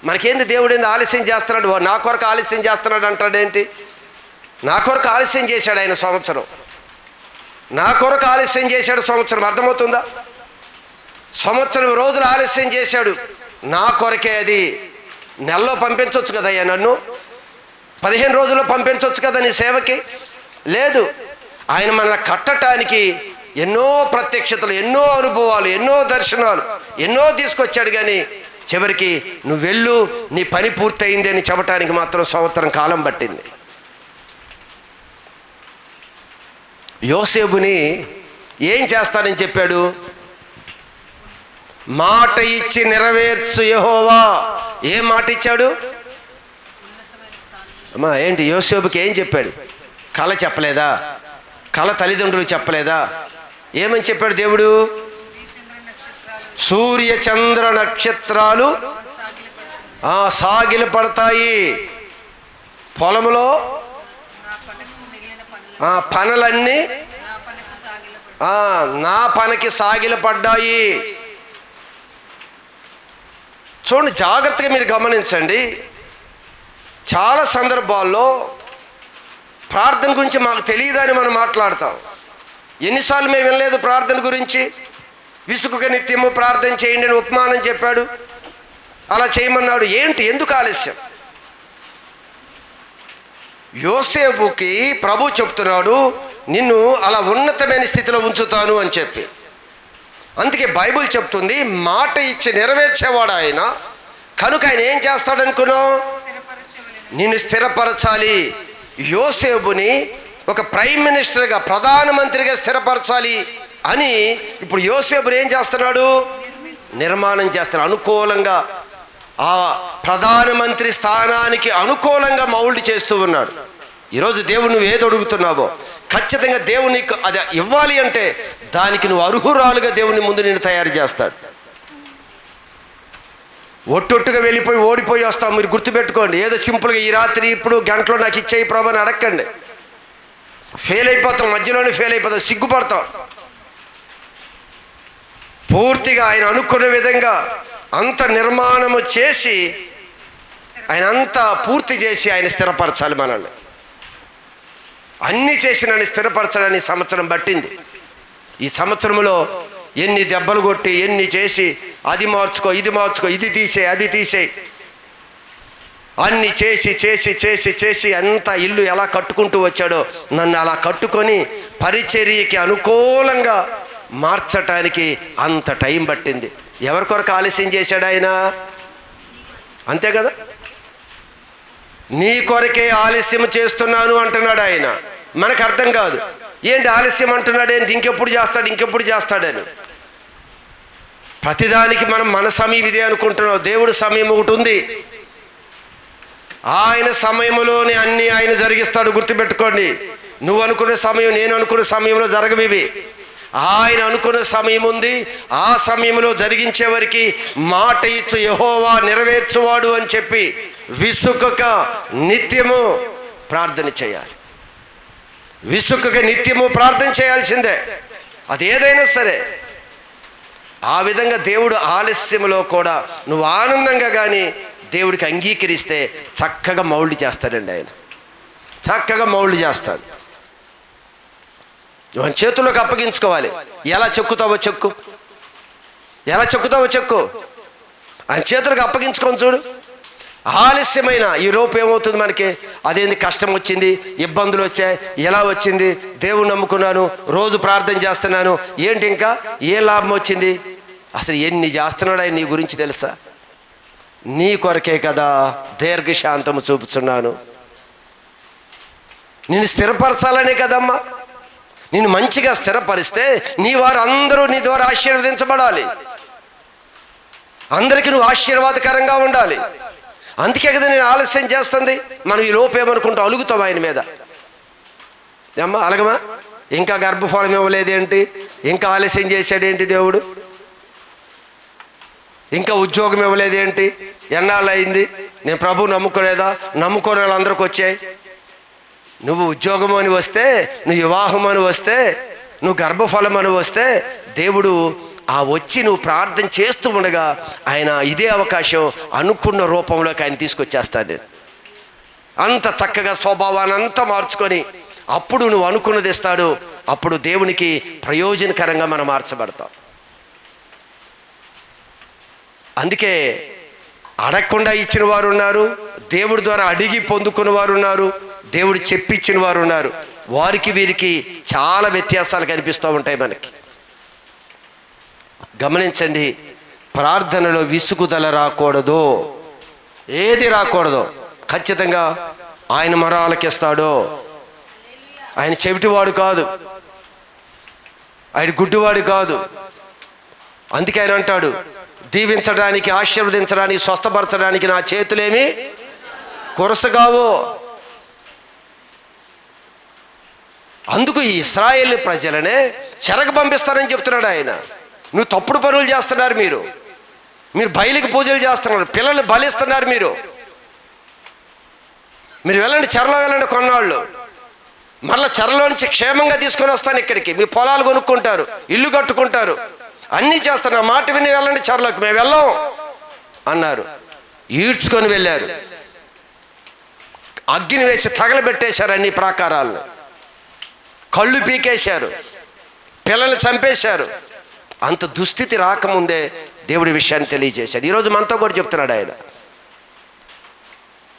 మనకేంది దేవుడు ఏంది ఆలస్యం చేస్తున్నాడు? నా కొరకు ఆలస్యం చేస్తున్నాడు అంటాడేంటి? నా కొరకు ఆలస్యం చేశాడు ఆయన సంవత్సరం. నా కొరకు ఆలస్యం చేశాడు సంవత్సరం. అర్థమవుతుందా? సంవత్సరం రోజులు ఆలస్యం చేశాడు నా కొరకే. అది నెలలో పంపించవచ్చు కదా అయ్యా, నన్ను 15 రోజుల్లో పంపించవచ్చు కదా నీ సేవకి. లేదు, ఆయన మన కట్టడానికి ఎన్నో ప్రత్యక్షతలు, ఎన్నో అనుభవాలు, ఎన్నో దర్శనాలు, ఎన్నో తీసుకొచ్చాడు. కానీ చివరికి నువ్వు వెళ్ళు, నీ పని పూర్తయింది అని చెప్పడానికి మాత్రం సంవత్సరం కాలం పట్టింది. యోసేపుని ఏం చేస్తానని చెప్పాడు? మాట ఇచ్చి నెరవేర్చు యెహోవా. ఏం మాట ఇచ్చాడు అమ్మా? ఏంటి యోసేపుకి ఏం చెప్పాడు? కళ చెప్పలేదా? కళ తల్లిదండ్రులు చెప్పలేదా? ఏమని చెప్పాడు దేవుడు? సూర్య చంద్ర నక్షత్రాలు సాగిలు పడతాయి, పొలంలో పనులన్నీ నా పనికి సాగిలు పడ్డాయి. చూడండి, జాగ్రత్తగా మీరు గమనించండి. చాలా సందర్భాల్లో ప్రార్థన గురించి మాకు తెలియదని మనం మాట్లాడతాం. ఎన్నిసార్లు మేము వినలేదు ప్రార్థన గురించి? విసుగుక నిత్యము ప్రార్థన చేయండి అని ఉపమానం చెప్పాడు, అలా చేయమన్నాడు. ఏంటి, ఎందుకు ఆలస్యం? యోసేపుకి ప్రభు చెప్తున్నాడు, నిన్ను అలా ఉన్నతమైన స్థితిలో ఉంచుతాను అని చెప్పి. అందుకే బైబిల్ చెప్తుంది, మాట ఇచ్చి నెరవేర్చేవాడు ఆయన. కనుక ఆయన ఏం చేస్తాడనుకున్నావు? నిన్ను స్థిరపరచాలి. యోసేపుని ఒక ప్రైమ్ మినిస్టర్గా, ప్రధానమంత్రిగా స్థిరపరచాలి అని ఇప్పుడు యోసేపుని ఏం చేస్తున్నాడు? నిర్మాణం చేస్తున్నాడు. అనుకూలంగా ఆ ప్రధానమంత్రి స్థానానికి అనుకూలంగా మౌల్డ్ చేస్తూ ఉన్నాడు. ఈరోజు దేవుడు నువ్వు ఏది అడుగుతున్నావో ఖచ్చితంగా దేవుడు నీకు అది ఇవ్వాలి అంటే దానికి నువ్వు అర్హురాలుగా దేవుని ముందు నేను తయారు చేస్తాడు. ఒట్టొట్టుగా వెళ్ళిపోయి ఓడిపోయి వస్తాం. మీరు గుర్తుపెట్టుకోండి. ఏదో సింపుల్గా ఈ రాత్రి ఇప్పుడు గంటలో నాకు ఇచ్చేయి ప్రభు అని అడగండి. ఫెయిల్ అయిపోతాం, మధ్యలోనే ఫెయిల్ అయిపోతాం, సిగ్గుపడతాం. పూర్తిగా ఆయన అనుకున్న విధంగా అంత నిర్మాణము చేసి, ఆయన అంతా పూర్తి చేసి ఆయన స్థిరపరచాలి మనల్ని. అన్నీ చేసి నన్ను స్థిరపరచడానికి సంవత్సరం పట్టింది. ఈ సంవత్సరంలో ఎన్ని దెబ్బలు కొట్టి, ఎన్ని చేసి, అది మార్చుకో, ఇది మార్చుకో, ఇది తీసేయి, అది తీసేయి, అన్ని చేసి చేసి చేసి చేసి అంత ఇల్లు ఎలా కట్టుకుంటూ వచ్చాడో నన్ను అలా కట్టుకొని పరిచర్యకి అనుకూలంగా మార్చటానికి అంత టైం పట్టింది. ఎవరి కొరకు ఆలస్యం చేశాడు ఆయన? అంతే కదా. నీ కొరకే ఆలస్యం చేస్తున్నాను అంటున్నాడు ఆయన. మనకు అర్థం కాదు, ఏంటి ఆలస్యం అంటున్నాడు ఏంటి, ఇంకెప్పుడు చేస్తాడని. ప్రతిదానికి మనం మన సమయం ఇదే అనుకుంటున్నాం. దేవుడు సమయం ఒకటి ఉంది. ఆయన సమయంలోనే అన్నీ ఆయన జరిగిస్తాడు. గుర్తుపెట్టుకోండి. నువ్వు అనుకునే సమయం, నేను అనుకునే సమయంలో జరగవివి. ఆయన అనుకున్న సమయం ఉంది. ఆ సమయంలో జరిగించే వరకు మాట ఇచ్చు యెహోవా నెరవేర్చువాడు అని చెప్పి విసుకక నిత్యము ప్రార్థన చేయాలి. విసుకక నిత్యము ప్రార్థన చేయాల్సిందే, అది ఏదైనా సరే. ఆ విధంగా దేవుడు ఆలస్యంలో కూడా నువ్వు ఆనందంగా కానీ దేవుడికి అంగీకరిస్తే చక్కగా మౌల్డ్ చేస్తాడండి. ఆయన చక్కగా మౌల్డ్ చేస్తాడు. ఆయన చేతుల్లోకి అప్పగించుకోవాలి. ఎలా చెక్కుతావో చెక్కు, ఎలా చెక్కుతావో చెక్కు. ఆయన చేతులకు అప్పగించుకొని చూడు. ఆలస్యమైన ఈ లోపు ఏమవుతుంది మనకి? అదేంది, కష్టం వచ్చింది, ఇబ్బందులు వచ్చాయి, ఎలా వచ్చింది, దేవుని నమ్ముకున్నాను, రోజు ప్రార్థన చేస్తున్నాను, ఏంటి ఇంకా ఏ లాభం వచ్చింది? అసలు ఎన్ని చేస్తున్నాడు ఆయన నీ గురించి తెలుసా? నీ కొరకే కదా దీర్ఘశాంతము చూపుతున్నాను, నిన్ను స్థిరపరచాలనే కదమ్మా. నిన్ను మంచిగా స్థిరపరిస్తే నీ వారు అందరూ నీ ద్వారా ఆశీర్వదించబడాలి, అందరికీ నువ్వు ఆశీర్వాదకరంగా ఉండాలి. అందుకే కదా నేను ఆలస్యం చేస్తుంది. మనం ఈ లోపు ఏమనుకుంటాం, అలుగుతాం ఆయన మీద. అమ్మా అలగమా, ఇంకా గర్భఫలం ఇవ్వలేదేంటి, ఇంకా ఆలస్యం చేశాడేంటి దేవుడు, ఇంకా ఉద్యోగం ఇవ్వలేదేంటి, ఎన్నాళ్ళు అయింది, నేను ప్రభువు నమ్ముకోలేదా? నమ్ముకోని వాళ్ళందరికీ వచ్చాయి. నువ్వు ఉద్యోగం అని వస్తే, నువ్వు వివాహం అని వస్తే, నువ్వు గర్భఫలం అని వస్తే దేవుడు ఆ వచ్చి నువ్వు ప్రార్థన చేస్తూ ఉండగా ఆయన ఇదే అవకాశం అనుకున్న రూపంలోకి ఆయన తీసుకొచ్చేస్తాడు. అంత చక్కగా స్వభావాన్ని అంతా మార్చుకొని అప్పుడు నువ్వు అనుకున్నది ఇస్తాడు. అప్పుడు దేవునికి ప్రయోజనకరంగా మనం మార్చబడతాం. అందుకే అడగకుండా ఇచ్చిన వారు ఉన్నారు, దేవుడి ద్వారా అడిగి పొందుకున్న వారు ఉన్నారు, దేవుడు చెప్పించిన వారు ఉన్నారు. వారికి వీరికి చాలా వ్యత్యాసాలు కనిపిస్తూ ఉంటాయి మనకి. గమనించండి, ప్రార్థనలో విసుగుదల రాకూడదు, ఏది రాకూడదు. ఖచ్చితంగా ఆయన మొర ఆలకిస్తాడు. ఆయన చెవిటివాడు కాదు, ఆయన గుడ్డివాడు కాదు. అందుకే ఆయన అంటాడు, దీవించడానికి, ఆశీర్వదించడానికి, స్వస్థపరచడానికి నా చేతులేమి కొరసగావు. అందుకు ఈ ఇశ్రాయేలు ప్రజలనే చెరకు పంపిస్తానని చెప్తున్నాడు ఆయన. నువ్వు తప్పుడు పనులు చేస్తున్నారు, మీరు బయలుకి పూజలు చేస్తున్నారు, పిల్లల్ని బలిస్తున్నారు. మీరు వెళ్ళండి, చెరలో వెళ్ళండి కొన్నాళ్ళు, మళ్ళీ చెరలో నుంచి క్షేమంగా తీసుకొని వస్తాను ఇక్కడికి. మీ పొలాలు కొనుక్కుంటారు, ఇల్లు కట్టుకుంటారు, అన్నీ చేస్తారు. నా మాట విని వెళ్ళండి చెరలోకి. మేము వెళ్ళాం అన్నారు, ఈడ్చుకొని వెళ్ళారు. అగ్గిని వేసి తగలబెట్టేశారు అన్ని ప్రాకారాలను, కళ్ళు పీకేశారు, పిల్లల్ని చంపేశారు. అంత దుస్థితి రాకముందే దేవుడి విషయాన్ని తెలియజేశాడు. ఈరోజు మనతో కూడా చెప్తున్నాడు ఆయన.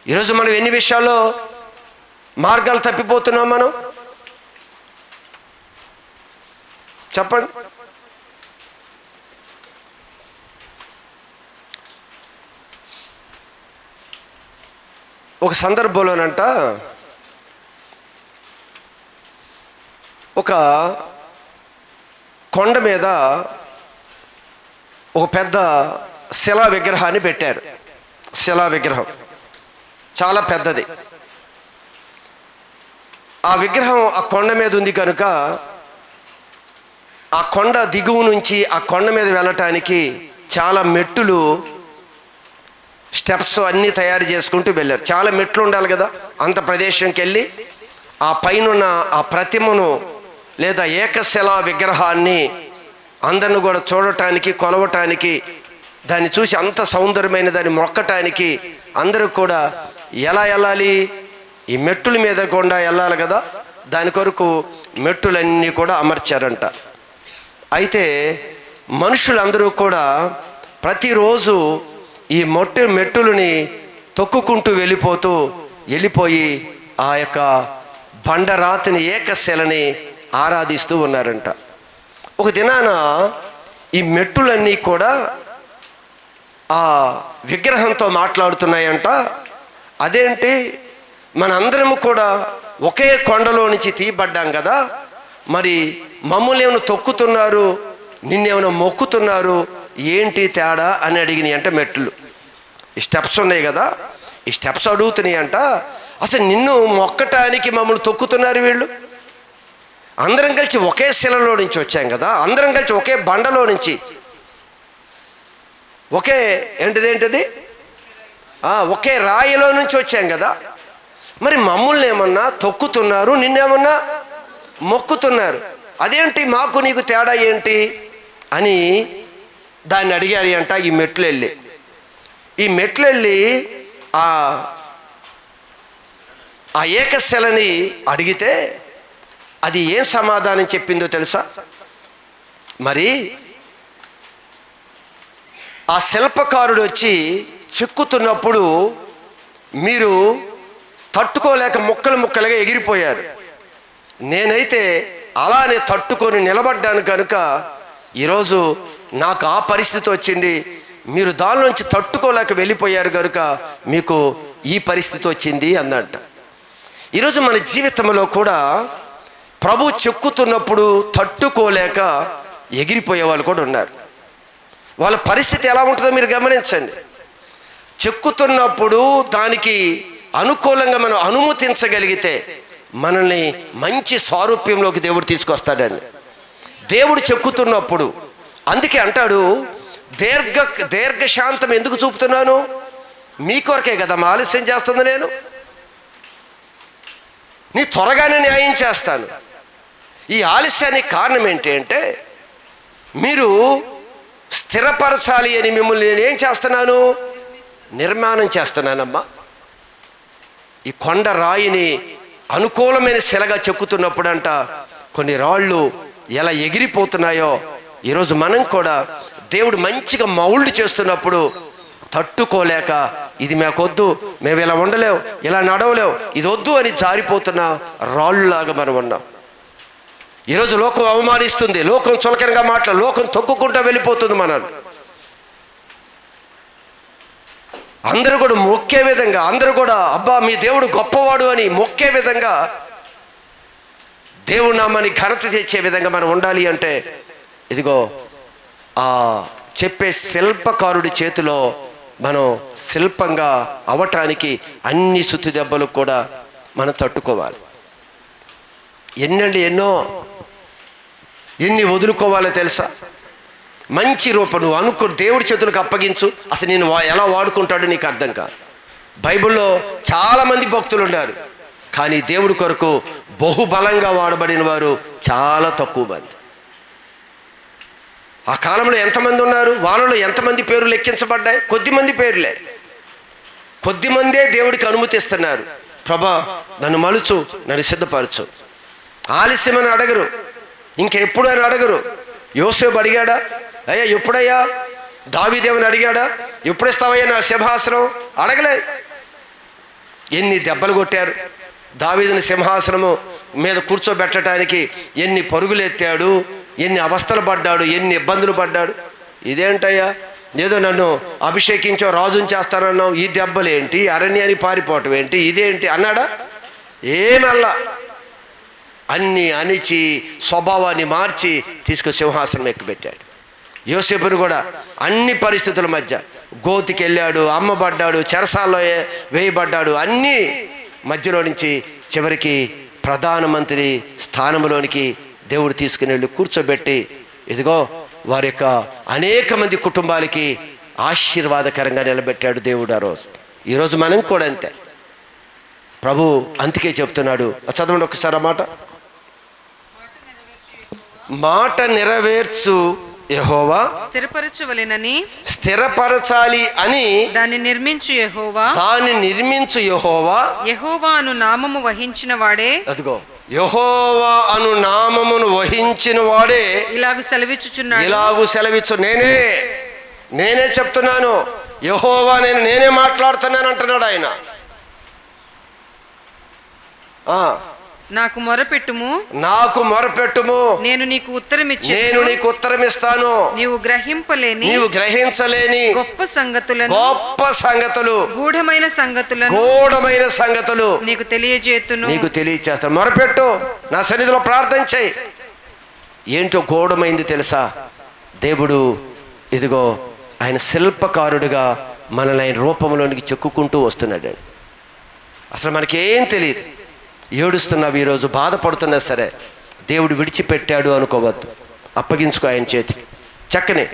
ఈరోజు మనం ఎన్ని విషయాల్లో మార్గాలు తప్పిపోతున్నాం మనం చెప్పండి. ఒక సందర్భంలోనంట ఒక కొండ మీద ఒక పెద్ద శిలా విగ్రహాన్ని పెట్టారు. శిలా విగ్రహం చాలా పెద్దది. ఆ విగ్రహం ఆ కొండ మీద ఉంది కనుక ఆ కొండ దిగువ నుంచి ఆ కొండ మీద వెళ్ళటానికి చాలా మెట్టులు, స్టెప్స్ అన్నీ తయారు చేసుకుంటూ వెళ్ళారు. చాలా మెట్లు ఉండాలి కదా. అంత ప్రదేశంకి వెళ్ళి ఆ పైన ఆ ప్రతిమను లేదా ఏకశిలా విగ్రహాన్ని అందరిని కూడా చూడటానికి, కొలవటానికి, దాన్ని చూసి అంత సౌందర్యమైన దాన్ని మొక్కటానికి అందరూ కూడా ఎలా వెళ్ళాలి? ఈ మెట్టుల మీద కూడా వెళ్ళాలి కదా. దాని కొరకు మెట్టులన్నీ కూడా అమర్చారంట. అయితే మనుషులందరూ కూడా ప్రతిరోజు ఈ మెట్టులని తొక్కుకుంటూ వెళ్ళిపోయి ఆ యొక్క బండరాతిని, ఏకశిలని ఆరాధిస్తూ ఉన్నారంట. ఒక దినాన ఈ మెట్టులన్నీ కూడా ఆ విగ్రహంతో మాట్లాడుతున్నాయంట. అదేంటి, మనందరము కూడా ఒకే కొండలో నుంచి తీయబడ్డాం కదా, మరి మమ్మల్ని ఏమైనా తొక్కుతున్నారు, నిన్నేమైనా మొక్కుతున్నారు, ఏంటి తేడా అని అడిగినాయి అంట మెట్లు. ఈ స్టెప్స్ ఉన్నాయి కదా, ఈ స్టెప్స్ అడుగుతున్నాయి అంట. అసలు నిన్ను మొక్కటానికి మమ్మల్ని తొక్కుతున్నారు వీళ్ళు, అందరం కలిసి ఒకే శిలలో నుంచి వచ్చాం కదా, అందరం కలిసి ఒకే బండలో నుంచి, ఒకే ఏంటిది ఒకే రాయిలో నుంచి వచ్చాం కదా. మరి మమ్మల్ని ఏమన్నా తొక్కుతున్నారు, నిన్నేమన్నా మొక్కుతున్నారు, అదేంటి మాకు నీకు తేడా ఏంటి అని దాన్ని అడిగారు అంట. ఈ మెట్లు వెళ్ళి ఆ ఏకశిలని అడిగితే అది ఏం సమాధానం చెప్పిందో తెలుసా? మరి ఆ శిల్పకారుడు వచ్చి చెక్కుతున్నప్పుడు మీరు తట్టుకోలేక ముక్కలుగా ఎగిరిపోయారు. నేనైతే అలానే తట్టుకొని నిలబడ్డాను కనుక ఈరోజు నాకు ఆ పరిస్థితి వచ్చింది. మీరు దానిలోంచి తట్టుకోలేక వెళ్ళిపోయారు కనుక మీకు ఈ పరిస్థితి వచ్చింది అన్నట్ట. ఈరోజు మన జీవితంలో కూడా ప్రభు చెక్కుతున్నప్పుడు తట్టుకోలేక ఎగిరిపోయే వాళ్ళు కూడా ఉన్నారు. వాళ్ళ పరిస్థితి ఎలా ఉంటుందో మీరు గమనించండి. చెక్కుతున్నప్పుడు దానికి అనుకూలంగా మనం అనుమతించగలిగితే మనల్ని మంచి సారూప్యంలోకి దేవుడు తీసుకొస్తాడండి. దేవుడు చెక్కుతున్నప్పుడు అందుకే అంటాడు, దీర్ఘశాంతం ఎందుకు చూపుతున్నాను? మీ కొరకే కదా మా ఆలస్యం చేస్తుంది, నేను నీ త్వరగానే న్యాయం చేస్తాను. ఈ ఆలస్యానికి కారణం ఏంటి అంటే మీరు స్థిరపరచాలి అని మిమ్మల్ని నేనేం చేస్తున్నాను? నిర్మాణం చేస్తున్నానమ్మా. ఈ కొండ రాయిని అనుకూలమైన శిలగా చెక్కుతున్నప్పుడు అంట కొన్ని రాళ్ళు ఎలా ఎగిరిపోతున్నాయో ఈరోజు మనం కూడా దేవుడు మంచిగా మౌల్డ్ చేస్తున్నప్పుడు తట్టుకోలేక ఇది మాకొద్దు, మేము ఇలా ఉండలేం, ఇలా నడవలేం, ఇది వద్దు అని జారిపోతున్న రాళ్ళులాగా మనం ఉన్నాం. ఈరోజు లోకం అవమానిస్తుంది, లోకం చులకనగా లోకం తొక్కుకుంటూ వెళ్ళిపోతుంది మనల్ని. అందరూ కూడా మొక్కే విధంగా, అందరూ కూడా అబ్బా మీ దేవుడు గొప్పవాడు అని మొక్కే విధంగా, దేవుడు నామాన్ని ఘనత తెచ్చే విధంగా మనం ఉండాలి అంటే ఇదిగో ఆ చెప్పే శిల్పకారుడి చేతిలో మనం శిల్పంగా అవటానికి అన్ని సుత్తి దెబ్బలకు కూడా మనం తట్టుకోవాలి. ఎన్ని వదులుకోవాలో తెలుసా? మంచి రూపం నువ్వు అనుకో, దేవుడి చేతులకు అప్పగించు. అసలు నేను ఎలా వాడుకుంటాడో నీకు అర్థం కాదు. బైబిల్లో చాలామంది భక్తులు ఉన్నారు, కానీ దేవుడి కొరకు బహుబలంగా వాడబడిన వారు చాలా తక్కువ మంది. ఆ కాలంలో ఎంతమంది ఉన్నారు? వాళ్ళలో ఎంతమంది పేర్లు లెక్కించబడ్డాయి? కొద్దిమంది పేర్లే. కొద్దిమందే దేవుడికి అనుమతిస్తున్నారు. ప్రభా నన్ను మలుచు, నన్ను సిద్ధపరచు. ఆలస్యమని అడగరు, ఇంకెప్పుడు అని అడగరు. యోసేపు అడిగాడా? అయ్యా ఎప్పుడయ్యా? దావీదేవుని అడిగాడా? ఎప్పుడు ఇస్తావయ్యా నా సింహాసనం? అడగలే. ఎన్ని దెబ్బలు కొట్టారు దావీదుని సింహాసనము మీద కూర్చోబెట్టడానికి, ఎన్ని పరుగులు ఎత్తాడు, ఎన్ని అవస్థలు పడ్డాడు, ఎన్ని ఇబ్బందులు పడ్డాడు. ఇదేంటయ్యా ఏదో నన్ను అభిషేకించో రాజుని చేస్తానన్నావు, ఈ దెబ్బలేంటి, అరణ్యానికి పారిపోవటం ఏంటి, ఇదేంటి అన్నాడా? ఏమల్లా అన్నీ అణిచి స్వభావాన్ని మార్చి తీసుకు సింహాసనం ఎక్కిపెట్టాడు. యోసేపును కూడా అన్ని పరిస్థితుల మధ్య గోతికి వెళ్ళాడు, అమ్మబడ్డాడు, చెరసాల్లో వేయబడ్డాడు, అన్నీ మధ్యలో నుంచి చివరికి ప్రధానమంత్రి స్థానంలోనికి దేవుడు తీసుకుని వెళ్ళి కూర్చోబెట్టి ఇదిగో వారి యొక్క అనేక మంది కుటుంబాలకి ఆశీర్వాదకరంగా నిలబెట్టాడు దేవుడు ఆ రోజు. ఈరోజు మనం కూడా అంతే. ప్రభు అందుకే చెప్తున్నాడు, చదవండి ఒకసారి ఆ మాట నెరవేర్చు యెహోవా, స్థిరపరచాలి అని దాన్ని నిర్మించు యెహోవా, యెహోవా అను నామము వహించిన వాడే, అదిగో యెహోవా అను నామమును వహించిన వాడే ఇలాగు సెలవిచ్చు. నేనే చెప్తున్నాను, యెహోవా నేనే మాట్లాడుతున్నాను అంటున్నాడు ఆయన. నాకు మొరపెట్టుము, నేను నీకు ఉత్తరం ఇస్తాను. నీవు గ్రహించలేని గొప్ప సంగతులు, గూఢమైన సంగతులు నీకు తెలియజేస్తాను. మొరపెట్టు, నా సన్నిధిలో ప్రార్థన చేయి. ఏంటో గూఢమైంది తెలుసా? దేవుడు ఇదిగో ఆయన శిల్పకారుడిగా మనల్ని ఆయన రూపంలోనికి చెక్కుకుంటూ వస్తున్నాడు. అసలు మనకేం తెలియదు. ఏడుస్తున్నావు, ఈరోజు బాధపడుతున్నా సరే దేవుడు విడిచిపెట్టాడు అనుకోవద్దు. అప్పగించుకో ఆయన చేతికి. చక్కని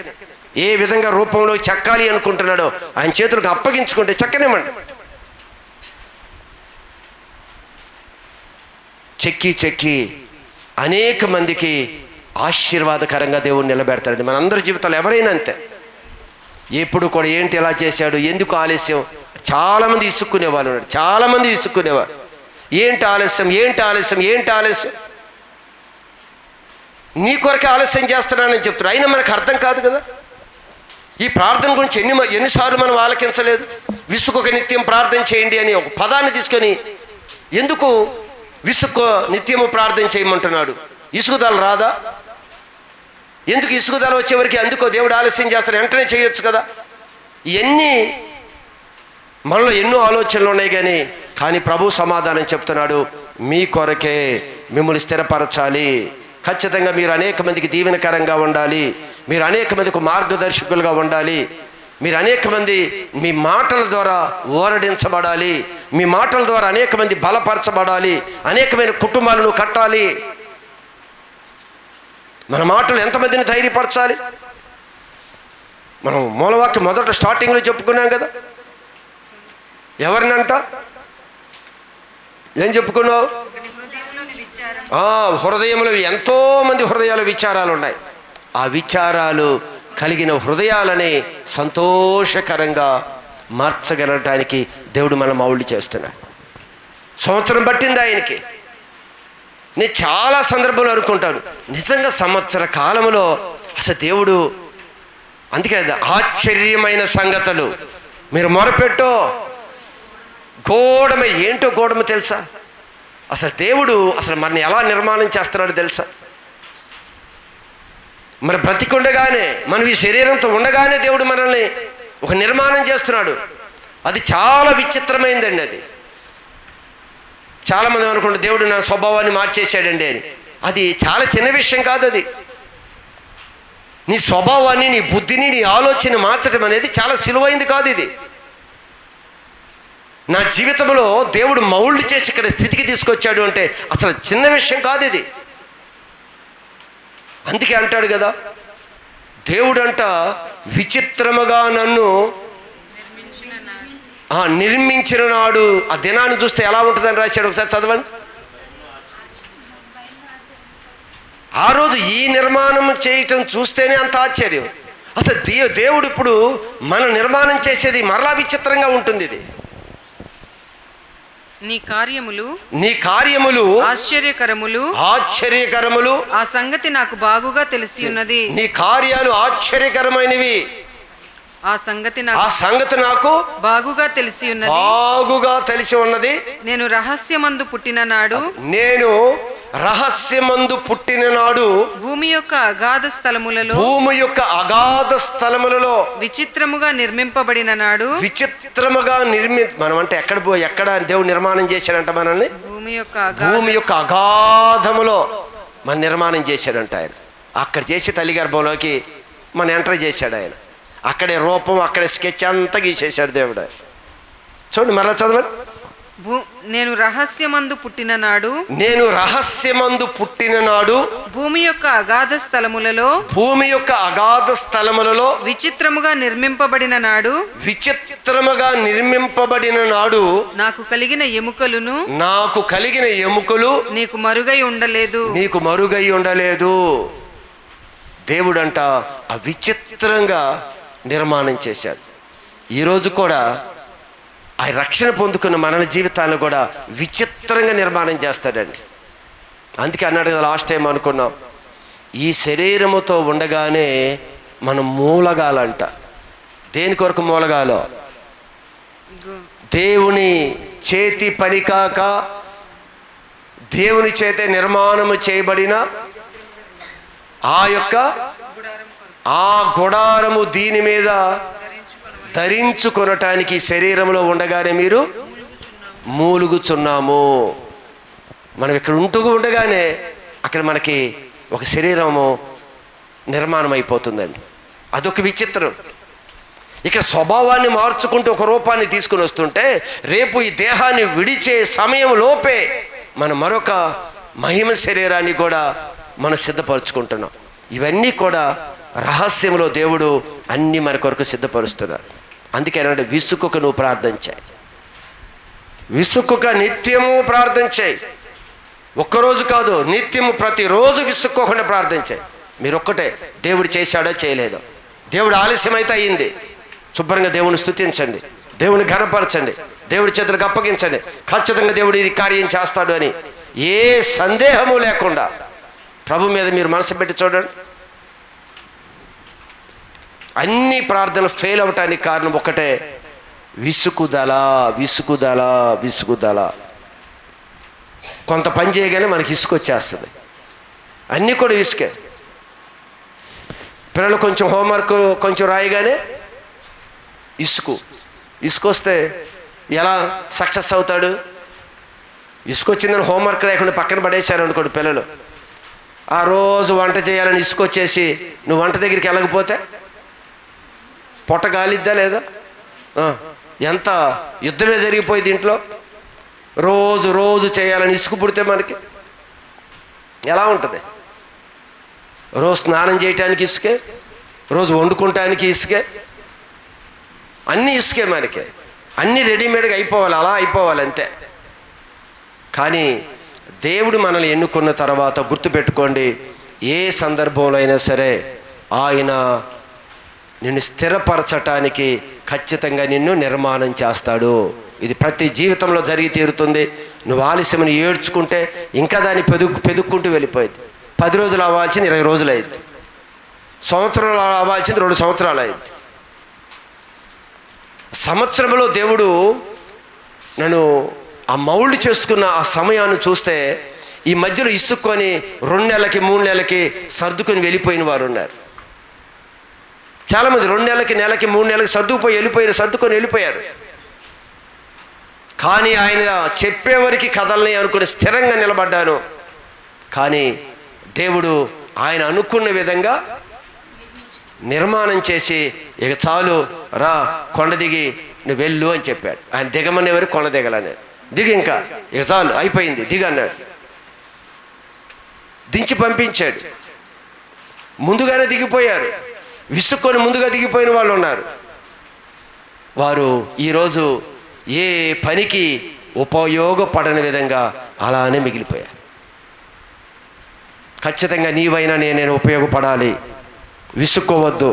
ఏ విధంగా రూపంలో చెక్కాలి అనుకుంటున్నాడో ఆయన చేతులకు అప్పగించుకుంటే చక్కనేమండి. చెక్కి అనేక మందికి ఆశీర్వాదకరంగా దేవుడు నిలబెడతాడండి. మన అందరి జీవితాలు ఎవరైనా అంతే. ఎప్పుడు కూడా ఏంటి ఎలా చేశాడు, ఎందుకు ఆలస్యం, చాలామంది ఇసుక్కునేవాళ్ళు ఉన్నారు. చాలామంది ఇసుక్కునేవారు. ఏంటి ఆలస్యం, నీ కొరకే ఆలస్యం చేస్తున్నానని చెప్తారు. అయినా మనకు అర్థం కాదు కదా. ఈ ప్రార్థన గురించి ఎన్నిసార్లు మనం ఆలకించలేదు. విసుకొక నిత్యం ప్రార్థన చేయండి అని ఒక పదాన్ని తీసుకొని ఎందుకు విసుక్కో నిత్యము ప్రార్థన చేయమంటున్నాడు? ఇసుగుదల రాదా? ఎందుకు ఇసుగుదల వచ్చేవరకు అందుకో దేవుడు ఆలస్యం చేస్తాడు, వెంటనే చేయొచ్చు కదా. ఇవన్నీ మనలో ఎన్నో ఆలోచనలు ఉన్నాయి కానీ ప్రభు సమాధానం చెప్తున్నాడు, మీ కొరకే మిమ్మల్ని స్థిరపరచాలి. ఖచ్చితంగా మీరు అనేక మందికి దీవెనకరంగా ఉండాలి, మీరు అనేక మందికి మార్గదర్శకులుగా ఉండాలి, మీరు అనేక మంది మీ మాటల ద్వారా ఓరడించబడాలి, మీ మాటల ద్వారా అనేక మంది బలపరచబడాలి, అనేకమైన కుటుంబాలను కట్టాలి. మన మాటలు ఎంతమందిని ధైర్యపరచాలి? మనం మూలవాక్యం మొదట స్టార్టింగ్లో చెప్పుకున్నాం కదా. ఎవరినంట ఏం చెప్పుకున్నావు? హృదయంలో ఎంతోమంది హృదయాల విచారాలు ఉన్నాయి. ఆ విచారాలు కలిగిన హృదయాలని సంతోషకరంగా మార్చగలటానికి దేవుడు మనం మౌల్డ్ చేస్తున్నాడు. సంవత్సరం పట్టింది ఆయనకి. నేను చాలా సందర్భంలో అనుకుంటాను, నిజంగా సంవత్సర కాలంలో అసలు దేవుడు, అందుకే ఆశ్చర్యమైన సంగతులు మీరు మొరపెట్టో గోడమ ఏంటో గోడమ తెలుసా? అసలు దేవుడు అసలు మనని ఎలా నిర్మాణం చేస్తున్నాడు తెలుసా? మరి బ్రతికుండగానే మనం ఈ శరీరంతో ఉండగానే దేవుడు మనల్ని ఒక నిర్మాణం చేస్తున్నాడు. అది చాలా విచిత్రమైందండి. అది చాలామంది అనుకుంటే దేవుడు నా స్వభావాన్ని మార్చేశాడండి అని. అది చాలా చిన్న విషయం కాదు. అది నీ స్వభావాన్ని, నీ బుద్ధిని, నీ ఆలోచన మార్చడం అనేది చాలా సులువైంది కాదు. ఇది నా జీవితంలో దేవుడు మౌల్డ్ చేసి ఇక్కడ స్థితికి తీసుకొచ్చాడు అంటే అసలు చిన్న విషయం కాదు ఇది. అందుకే అంటాడు కదా, దేవుడంట విచిత్రముగా నన్ను నిర్మించిన నాడు ఆ దినాన్ని చూస్తే ఎలా ఉంటుందని రాశాడు. ఒకసారి చదవండి. ఆ రోజు ఈ నిర్మాణం చేయటం చూస్తేనే అంత ఆశ్చర్యం. అసలు దేవుడు ఇప్పుడు మన నిర్మాణం చేసేది మరలా విచిత్రంగా ఉంటుంది. ఇది నీ కార్యములు ఆశ్చర్యకరములు. ఆ సంగతి నాకు బాగుగా తెలిసి ఉన్నది. నీ కార్యాలు ఆశ్చర్యకరమైనవి. ఆ సంగతి నాకు బాగుగా తెలిసి ఉన్నది. నేను రహస్యమందు పుట్టిన నాడు భూమి యొక్క అగాధ స్థలములలో విచిత్రముగా నిర్మింపబడిన నాడు. మనం అంటే ఎక్కడ దేవుడు నిర్మాణం చేశాడంట మనల్ని? భూమి యొక్క అగాధములో మన నిర్మాణం చేశాడంట ఆయన. అక్కడ చేసి తల్లి గర్భంలోకి మన ఎంటర్ చేశాడు ఆయన. అక్కడే రూపం, అక్కడే స్కెచ్ అంతా గీసేశాడు దేవుడు. చూడండి మరలా చదవండి. నేను రహస్యమందు పుట్టిన నాడు భూమి యొక్క అగాధ స్థలములలో విచిత్రముగా నిర్మింపబడిన నాడు నాకు కలిగిన ఎముకలు నీకు మరుగై ఉండలేదు. దేవుడంట ఆ విచిత్రంగా నిర్మాణం చేశాడు. ఈరోజు కూడా ఆ రక్షణ పొందుకున్న మన జీవితాలను కూడా విచిత్రంగా నిర్మాణం చేస్తాడండి. అందుకే అన్నాడు కదా, లాస్ట్ టైం అనుకున్నాం, ఈ శరీరముతో ఉండగానే మనం మూలగాలంట. దేని కొరకు మూలగాలో? దేవుని చేతి పని కాక దేవుని చేతే నిర్మాణము చేయబడిన ఆ గుడారము దీని మీద ధరించుకొనటానికి శరీరంలో ఉండగానే మీరు మూలుగుచున్నాము. మనం ఇక్కడ ఉండగానే అక్కడ మనకి ఒక శరీరము నిర్మాణం అయిపోతుందండి. అదొక విచిత్రం. ఇక్కడ స్వభావాన్ని మార్చుకుంటూ ఒక రూపాన్ని తీసుకుని వస్తుంటే రేపు ఈ దేహాన్ని విడిచే సమయం లోపే మనం మరొక మహిమ శరీరాన్ని కూడా మనం సిద్ధపరచుకుంటున్నాం. ఇవన్నీ కూడా రహస్యంలో దేవుడు అన్నీ మన కొరకు సిద్ధపరుస్తున్నాడు. అందుకే అంటే విసుక్కుక నువ్వు ప్రార్థన చేయి, విసుక్కుక నిత్యము ప్రార్థన చేయి. ఒక్కరోజు కాదు, నిత్యము ప్రతిరోజు విసుక్కోకుండా ప్రార్థన చేయి. మీరు ఒక్కటే, దేవుడు చేశాడో చేయలేదో, దేవుడు ఆలస్యం అయితే అయ్యింది, శుభ్రంగా దేవుని స్తుతించండి, దేవుని ఘనపరచండి, దేవుడి చేతులకు అప్పగించండి. ఖచ్చితంగా దేవుడు ఇది కార్యం చేస్తాడు అని ఏ సందేహము లేకుండా ప్రభు మీద మీరు మనసు పెట్టి చూడండి. అన్ని ప్రార్థనలు ఫెయిల్ అవటానికి కారణం ఒకటే, విసుకుదల విసుకుదల విసుకుదల. కొంత పని చేయగానే మనకి ఇసుకొచ్చేస్తుంది. అన్నీ కూడా ఇసుకే. పిల్లలు కొంచెం హోంవర్క్ కొంచెం రాయగానే ఇసుకొస్తే ఎలా సక్సెస్ అవుతాడు? ఇసుకొచ్చిందని హోంవర్క్ లేకుండా పక్కన పడేశారు అనుకోండి పిల్లలు, ఆ రోజు వంట చేయాలని ఇసుకొచ్చేసి నువ్వు వంట దగ్గరికి వెళ్ళకపోతే పొట్ట గాలిద్దా లేదా? ఎంత యుద్ధమే జరిగిపోయింది ఇంట్లో. రోజు రోజు చేయాలని ఇసుకు పుడితే మనకి ఎలా ఉంటుంది? రోజు స్నానం చేయటానికి ఇసుకే, రోజు వండుకుంటానికి ఇసుకే, అన్నీ ఇసుకే మనకి. అన్నీ రెడీమేడ్గా అయిపోవాలి, అలా అయిపోవాలి అంతే. కానీ దేవుడు మనల్ని ఎన్నుకున్న తర్వాత గుర్తుపెట్టుకోండి, ఏ సందర్భంలో అయినా సరే ఆయన నిన్ను స్థిరపరచటానికి ఖచ్చితంగా నిన్ను నిర్మాణం చేస్తాడు. ఇది ప్రతి జీవితంలో జరిగి తీరుతుంది. నువ్వు ఆలస్యమని ఏడ్చుకుంటే ఇంకా దాన్ని పెదుక్కుంటూ వెళ్ళిపోయింది. 10 రోజులు అవ్వాల్సింది 20 రోజులు అయింది, సంవత్సరాలు అవ్వాల్సింది 2 సంవత్సరాలు అయింది. సంవత్సరంలో దేవుడు నన్ను ఆ మౌల్డ్ చేసుకున్న ఆ సమయాన్ని చూస్తే ఈ మధ్యలో ఇసుక్కొని 2 నెలలకి 3 నెలలకి సర్దుకొని వెళ్ళిపోయిన వారు ఉన్నారు. చాలామంది 2 నెలలకి నెలకి 3 నెలలకి సర్దుకొని వెళ్ళిపోయారు. కానీ ఆయన చెప్పేవరికి కదలని అనుకుని స్థిరంగా నిలబడ్డాను. కానీ దేవుడు ఆయన అనుకున్న విధంగా నిర్మాణం చేసి ఇక చాలు రా కొండ దిగి నువ్వు వెళ్ళు అని చెప్పాడు. ఆయన దిగమనేవారు కొండ దిగలనే, దిగి ఇంకా ఇక చాలు అయిపోయింది దిగు అన్నాడు. దించి పంపించాడు. ముందుగానే దిగిపోయారు. విసుక్కొని ముందుగా దిగిపోయిన వాళ్ళు ఉన్నారు. వారు ఈరోజు ఏ పనికి ఉపయోగపడని విధంగా అలానే మిగిలిపోయారు. ఖచ్చితంగా నీవైనా నేను ఉపయోగపడాలి. విసుక్కోవద్దు.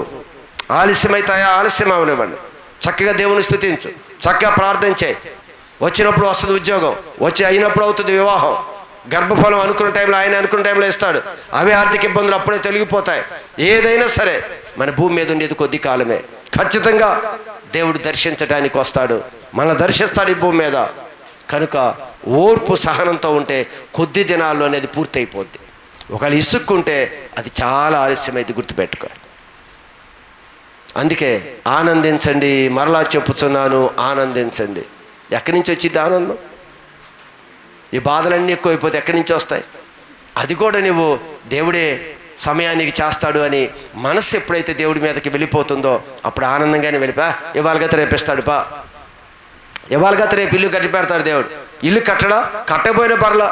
ఆలస్యమైతాయా ఆలస్యం అవనివ్వండి. చక్కగా దేవుని స్తుతించు, చక్కగా ప్రార్థన చేయి. వచ్చినప్పుడు వస్తుంది ఉద్యోగం, అయినప్పుడు అవుతుంది వివాహం, గర్భఫలం అనుకున్న టైంలో ఆయన అనుకున్న టైంలో ఇస్తాడు. అవే ఆర్థిక ఇబ్బందులు అప్పుడే తొలగిపోతాయి. ఏదైనా సరే మన భూమి మీద ఉండేది కొద్ది కాలమే. ఖచ్చితంగా దేవుడు దర్శించడానికి వస్తాడు, మన దర్శిస్తాడు ఈ భూమి మీద. కనుక ఓర్పు సహనంతో ఉంటే కొద్ది దినాల్లో అనేది పూర్తయిపోద్ది. ఒకవేళ ఇసుక్కుంటే అది చాలా ఆలస్యమైంది, గుర్తుపెట్టుకో. అందుకే ఆనందించండి, మరలా చెప్పుతున్నాను ఆనందించండి. ఎక్కడి నుంచి వచ్చింది ఆనందం? ఈ బాధలన్నీ ఎక్కువైపోతే ఎక్కడి నుంచి వస్తాయి? అది కూడా నువ్వు దేవుడే సమయానికి చేస్తాడు అని మనస్సు ఎప్పుడైతే దేవుడి మీదకి వెళ్ళిపోతుందో అప్పుడు ఆనందంగానే వెళ్ళిపా. ఇవాళగత రేపిస్తాడు పా, ఇవాళగత రేపు ఇల్లు కట్టి పెడతాడు దేవుడు. ఇల్లు కట్టకపోయినా పర్లా,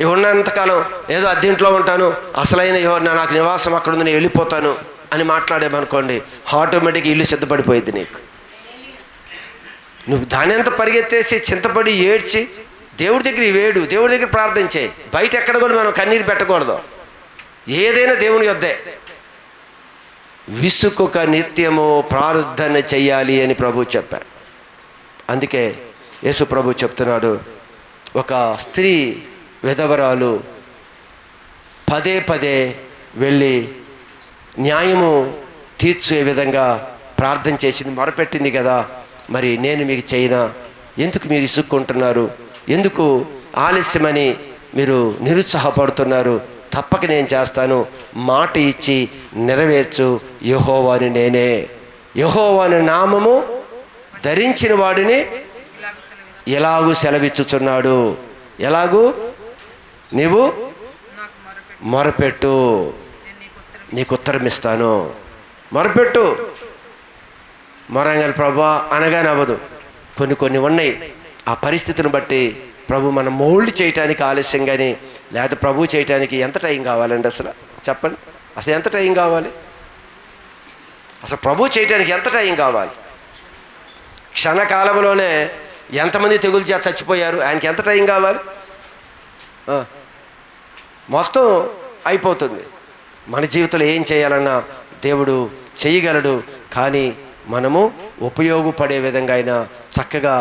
ఇవి ఉన్నంతకాలం ఏదో అద్దెంట్లో ఉంటాను, అసలైన నాకు నివాసం అక్కడ ఉంది, నేను వెళ్ళిపోతాను అని మాట్లాడేమనుకోండి, ఆటోమేటిక్గా ఇల్లు సిద్ధపడిపోయింది నీకు. నువ్వు దాని అంతా పరిగెత్తేసి చింతపడి ఏడ్చి దేవుడి దగ్గర దేవుడి దగ్గర ప్రార్థన చేయి. బయట ఎక్కడ కూడా మనం కన్నీరు పెట్టకూడదు. ఏదైనా దేవుని యొద్దే. విసుకొక నిత్యము ప్రార్థన చెయ్యాలి అని ప్రభు చెప్పారు. అందుకే యేసు ప్రభు చెప్తున్నాడు, ఒక స్త్రీ విధవరాలు పదే వెళ్ళి న్యాయము తీర్చే విధంగా ప్రార్థన చేసింది, మొరపెట్టింది కదా. మరి నేను మీకు చేయనా? ఎందుకు మీరు ఇసుక్కుంటున్నారు? ఎందుకు ఆలస్యమని మీరు నిరుత్సాహపడుతున్నారు? తప్పక నేను చేస్తాను, మాట ఇచ్చి నెరవేర్చు యెహోవాను నేనే. యెహోవాను నామము ధరించిన వాడిని ఎలాగూ సెలవిచ్చుచున్నాడు. ఎలాగూ? నీవు మొరపెట్టు, నీకు ఉత్తరం ఇస్తాను. మొరపెట్టు. మొరంగల్ ప్రభా అనగానే అవ్వదు. కొన్ని ఉన్నాయి. ఆ పరిస్థితిని బట్టి ప్రభు మనం మోల్డ్ చేయటానికి ఆలస్యం కానీ, లేదా ప్రభు చేయటానికి ఎంత టైం కావాలండి అసలు చెప్పండి? అసలు ఎంత టైం కావాలి? అసలు ప్రభు చేయటానికి ఎంత టైం కావాలి? క్షణకాలంలోనే ఎంతమంది తెగులు చేసి చచ్చిపోయారు, ఆయనకి ఎంత టైం కావాలి? మొత్తం అయిపోతుంది. మన జీవితంలో ఏం చేయాలన్నా దేవుడు చేయగలడు. కానీ మనము ఉపయోగపడే విధంగా ఆయన చక్కగా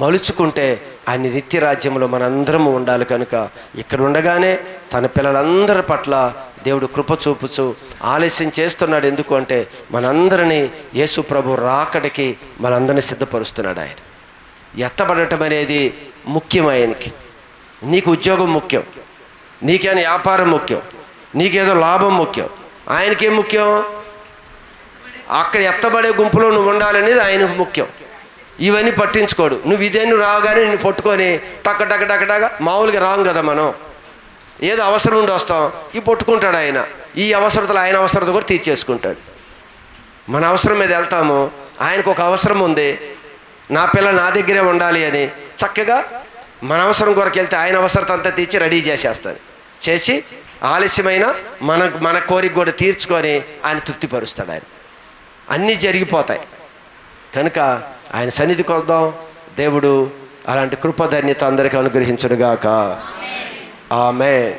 మలుచుకుంటే ఆయన నిత్య రాజ్యంలో మనందరము ఉండాలి. కనుక ఇక్కడ ఉండగానే తన పిల్లలందరి పట్ల దేవుడు కృప చూపుచు ఆలస్యం చేస్తున్నాడు. ఎందుకు అంటే మనందరినీ యేసు ప్రభు రాకడికి మనందరినీ సిద్ధపరుస్తున్నాడు. ఆయన ఎత్తబడటం అనేది ముఖ్యం. ఆయనకి నీకు ఉద్యోగం ముఖ్యం, నీకేమైనా వ్యాపారం ముఖ్యం, నీకేదో లాభం ముఖ్యం. ఆయనకేం ముఖ్యం? అక్కడ ఎత్తబడే గుంపులో నువ్వు ఉండాలనేది ఆయనకు ముఖ్యం. ఇవన్నీ పట్టించుకోడు. నువ్వు ఇదేను రాగానే నిన్ను పట్టుకొని టక్క టక్క టక్క టక్క మామూలుగా రాం కదా. మనం ఏదో అవసరం ఉండి వస్తాం, ఈ పట్టుకుంటాడు ఆయన. ఈ అవసరతలు ఆయన అవసరత కూడా తీర్చేసుకుంటాడు. మన అవసరం మీద వెళ్తాము, ఆయనకు ఒక అవసరం ఉంది, నా పిల్ల నా దగ్గరే ఉండాలి అని చక్కగా మన అవసరం కొరకు వెళ్తే ఆయన అవసరత అంతా తీర్చి రెడీ చేసేస్తాడు. చేసి ఆలస్యమైన మన కోరిక కూడా తీర్చుకొని ఆయన తృప్తిపరుస్తాడు. ఆయన అన్నీ జరిగిపోతాయి. కనుక ఆయన సన్నిధికి వద్దాం. దేవుడు అలాంటి కృపధన్యత అందరికీ అనుగ్రహించునుగాక. ఆమేన్.